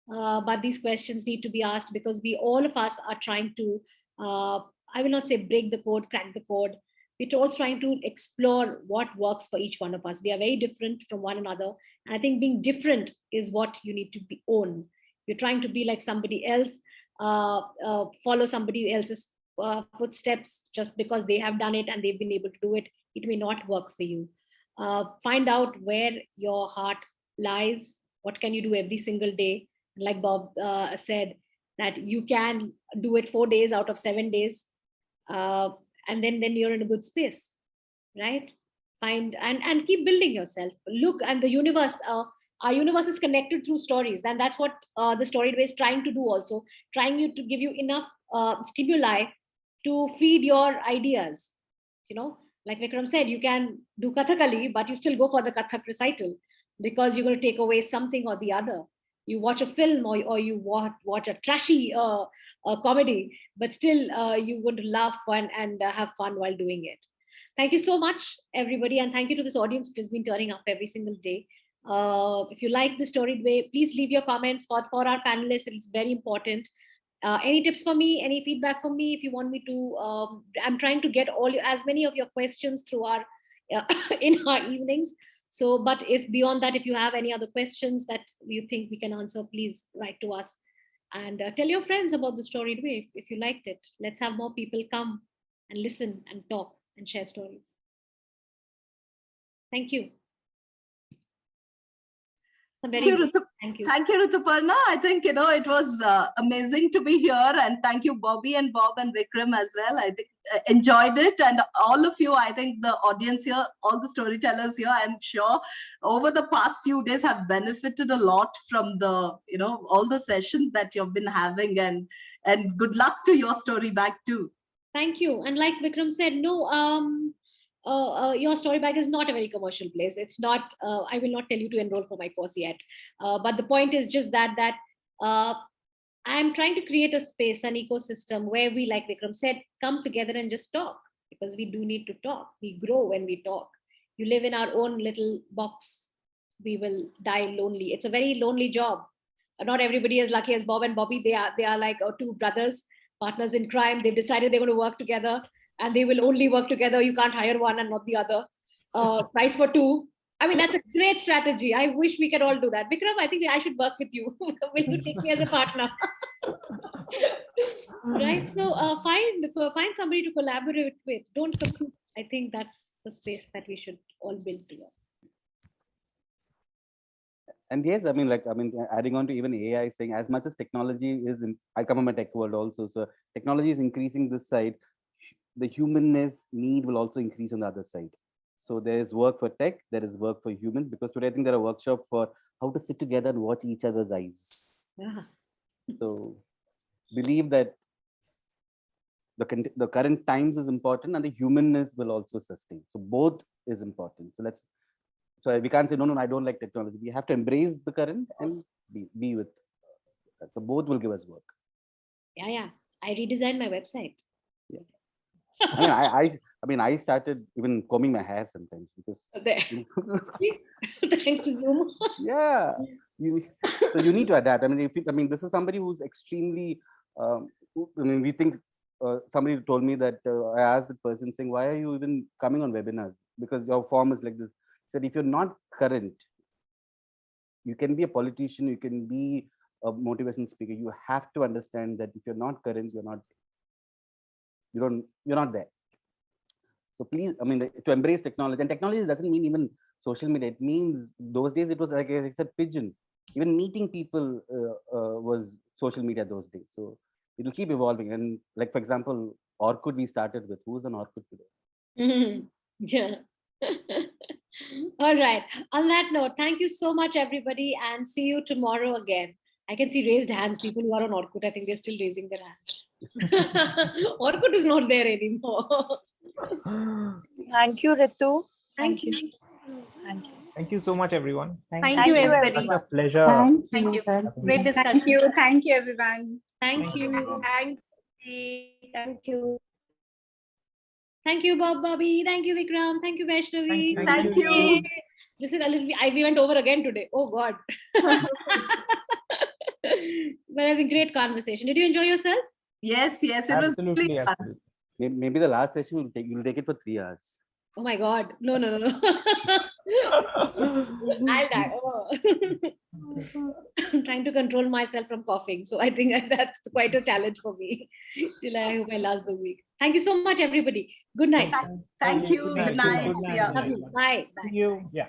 but these questions need to be asked because we, all of us, are trying to, I will not say break the code, crack the code. We're all trying to explore what works for each one of us. We are very different from one another. And I think being different is what you need to be own. You're trying to be like somebody else, follow somebody else's footsteps just because they have done it and they've been able to do it. It may not work for you. Find out where your heart lies. What can you do every single day? Like Bob said, that you can do it 4 days out of 7 days. And then you're in a good space, right? Find and keep building yourself. Look, and the universe, our universe is connected through stories. And that's what the Storied Way is trying to do also, trying you to give you enough stimuli to feed your ideas. You know, like Vikram said, you can do Kathakali, but you still go for the Kathak recital because you're going to take away something or the other. You watch a film or you watch a trashy comedy, but still you're going to laugh and have fun while doing it. Thank you so much, everybody. And thank you to this audience which has been turning up every single day. If you like the Storied Way, please leave your comments for our panelists. It's very important. Any tips for me, any feedback for me, if you want me to, I'm trying to get as many of your questions through our, in our evenings. So, but if beyond that, if you have any other questions that you think we can answer, please write to us and tell your friends about the Storied Way if you liked it. Let's have more people come and listen and talk and share stories. Thank you. Thank you, Rituparna. I think, it was amazing to be here. And thank you, Bobby and Bob and Vikram as well. I think enjoyed it. And all of you, I think the audience here, all the storytellers here, I'm sure over the past few days have benefited a lot from the, all the sessions that you've been having. And good luck to your story back too. Thank you. And like Vikram said, no, your story bag is not a very commercial place. It's not, I will not tell you to enroll for my course yet. But the point is just that I'm trying to create a space, an ecosystem where we, like Vikram said, come together and just talk, because we do need to talk. We grow when we talk. You live in our own little box, we will die lonely. It's a very lonely job. Not everybody is lucky as Bob and Bobby. They are like two brothers, partners in crime. They've decided they're going to work together. And they will only work together. You can't hire one and not the other. Price for two. I mean, that's a great strategy. I wish we could all do that. Vikram, I think I should work with you. Will you take me as a partner? Right? So find somebody to collaborate with. Don't compete. I think that's the space that we should all build together. And yes, adding on to even AI, saying as much as technology is, I come from a tech world also. So technology is increasing this side. The humanness need will also increase on the other side. So there is work for tech, there is work for human, because today I think there are workshops for how to sit together and watch each other's eyes. Yeah. So believe that the current times is important and the humanness will also sustain. So both is important. So we can't say, no, I don't like technology. We have to embrace the current and be with that. So both will give us work. Yeah. I redesigned my website. Yeah. I started even combing my hair sometimes because thanks to Zoom. Yeah, so you need to adapt. This is somebody who's extremely. We think somebody told me that I asked the person saying, "Why are you even coming on webinars? Because your form is like this." I said, if you're not current, you can be a politician, you can be a motivational speaker. You have to understand that if you're not current, you're not there. So please, I mean, to embrace technology, and technology doesn't mean even social media. It means those days it was like I said, pigeon. Even meeting people was social media those days. So it'll keep evolving. And like, for example, Orkut we started with. Who's on Orkut today? Yeah. All right. On that note, thank you so much, everybody, and see you tomorrow again. I can see raised hands. People who are on Orkut, I think they're still raising their hands. Orkut is not there anymore. Thank you, Ritu. Thank you. Thank you. Thank you so much, everyone. Thank you, everybody. Such a pleasure. Thank you. Great discussion. Thank you. Thank you, everyone. Thank you. Thank you. Thank you, Bob Bobby. Thank you, Vikram. Thank you, Vaishnavi. Thank you. This is a little, we went over again today. Oh God. But a great conversation. Did you enjoy yourself? Yes, yes, it was Absolutely, really fun. absolutely. Maybe the last session you'll take it for 3 hours. Oh my God. No. I'll die. Oh. I'm trying to control myself from coughing. So I think that's quite a challenge for me. Till I hope I last the week. Thank you so much, everybody. Good night. Thank you. Good night. See ya. Love you. Bye. Bye. See you. Yeah.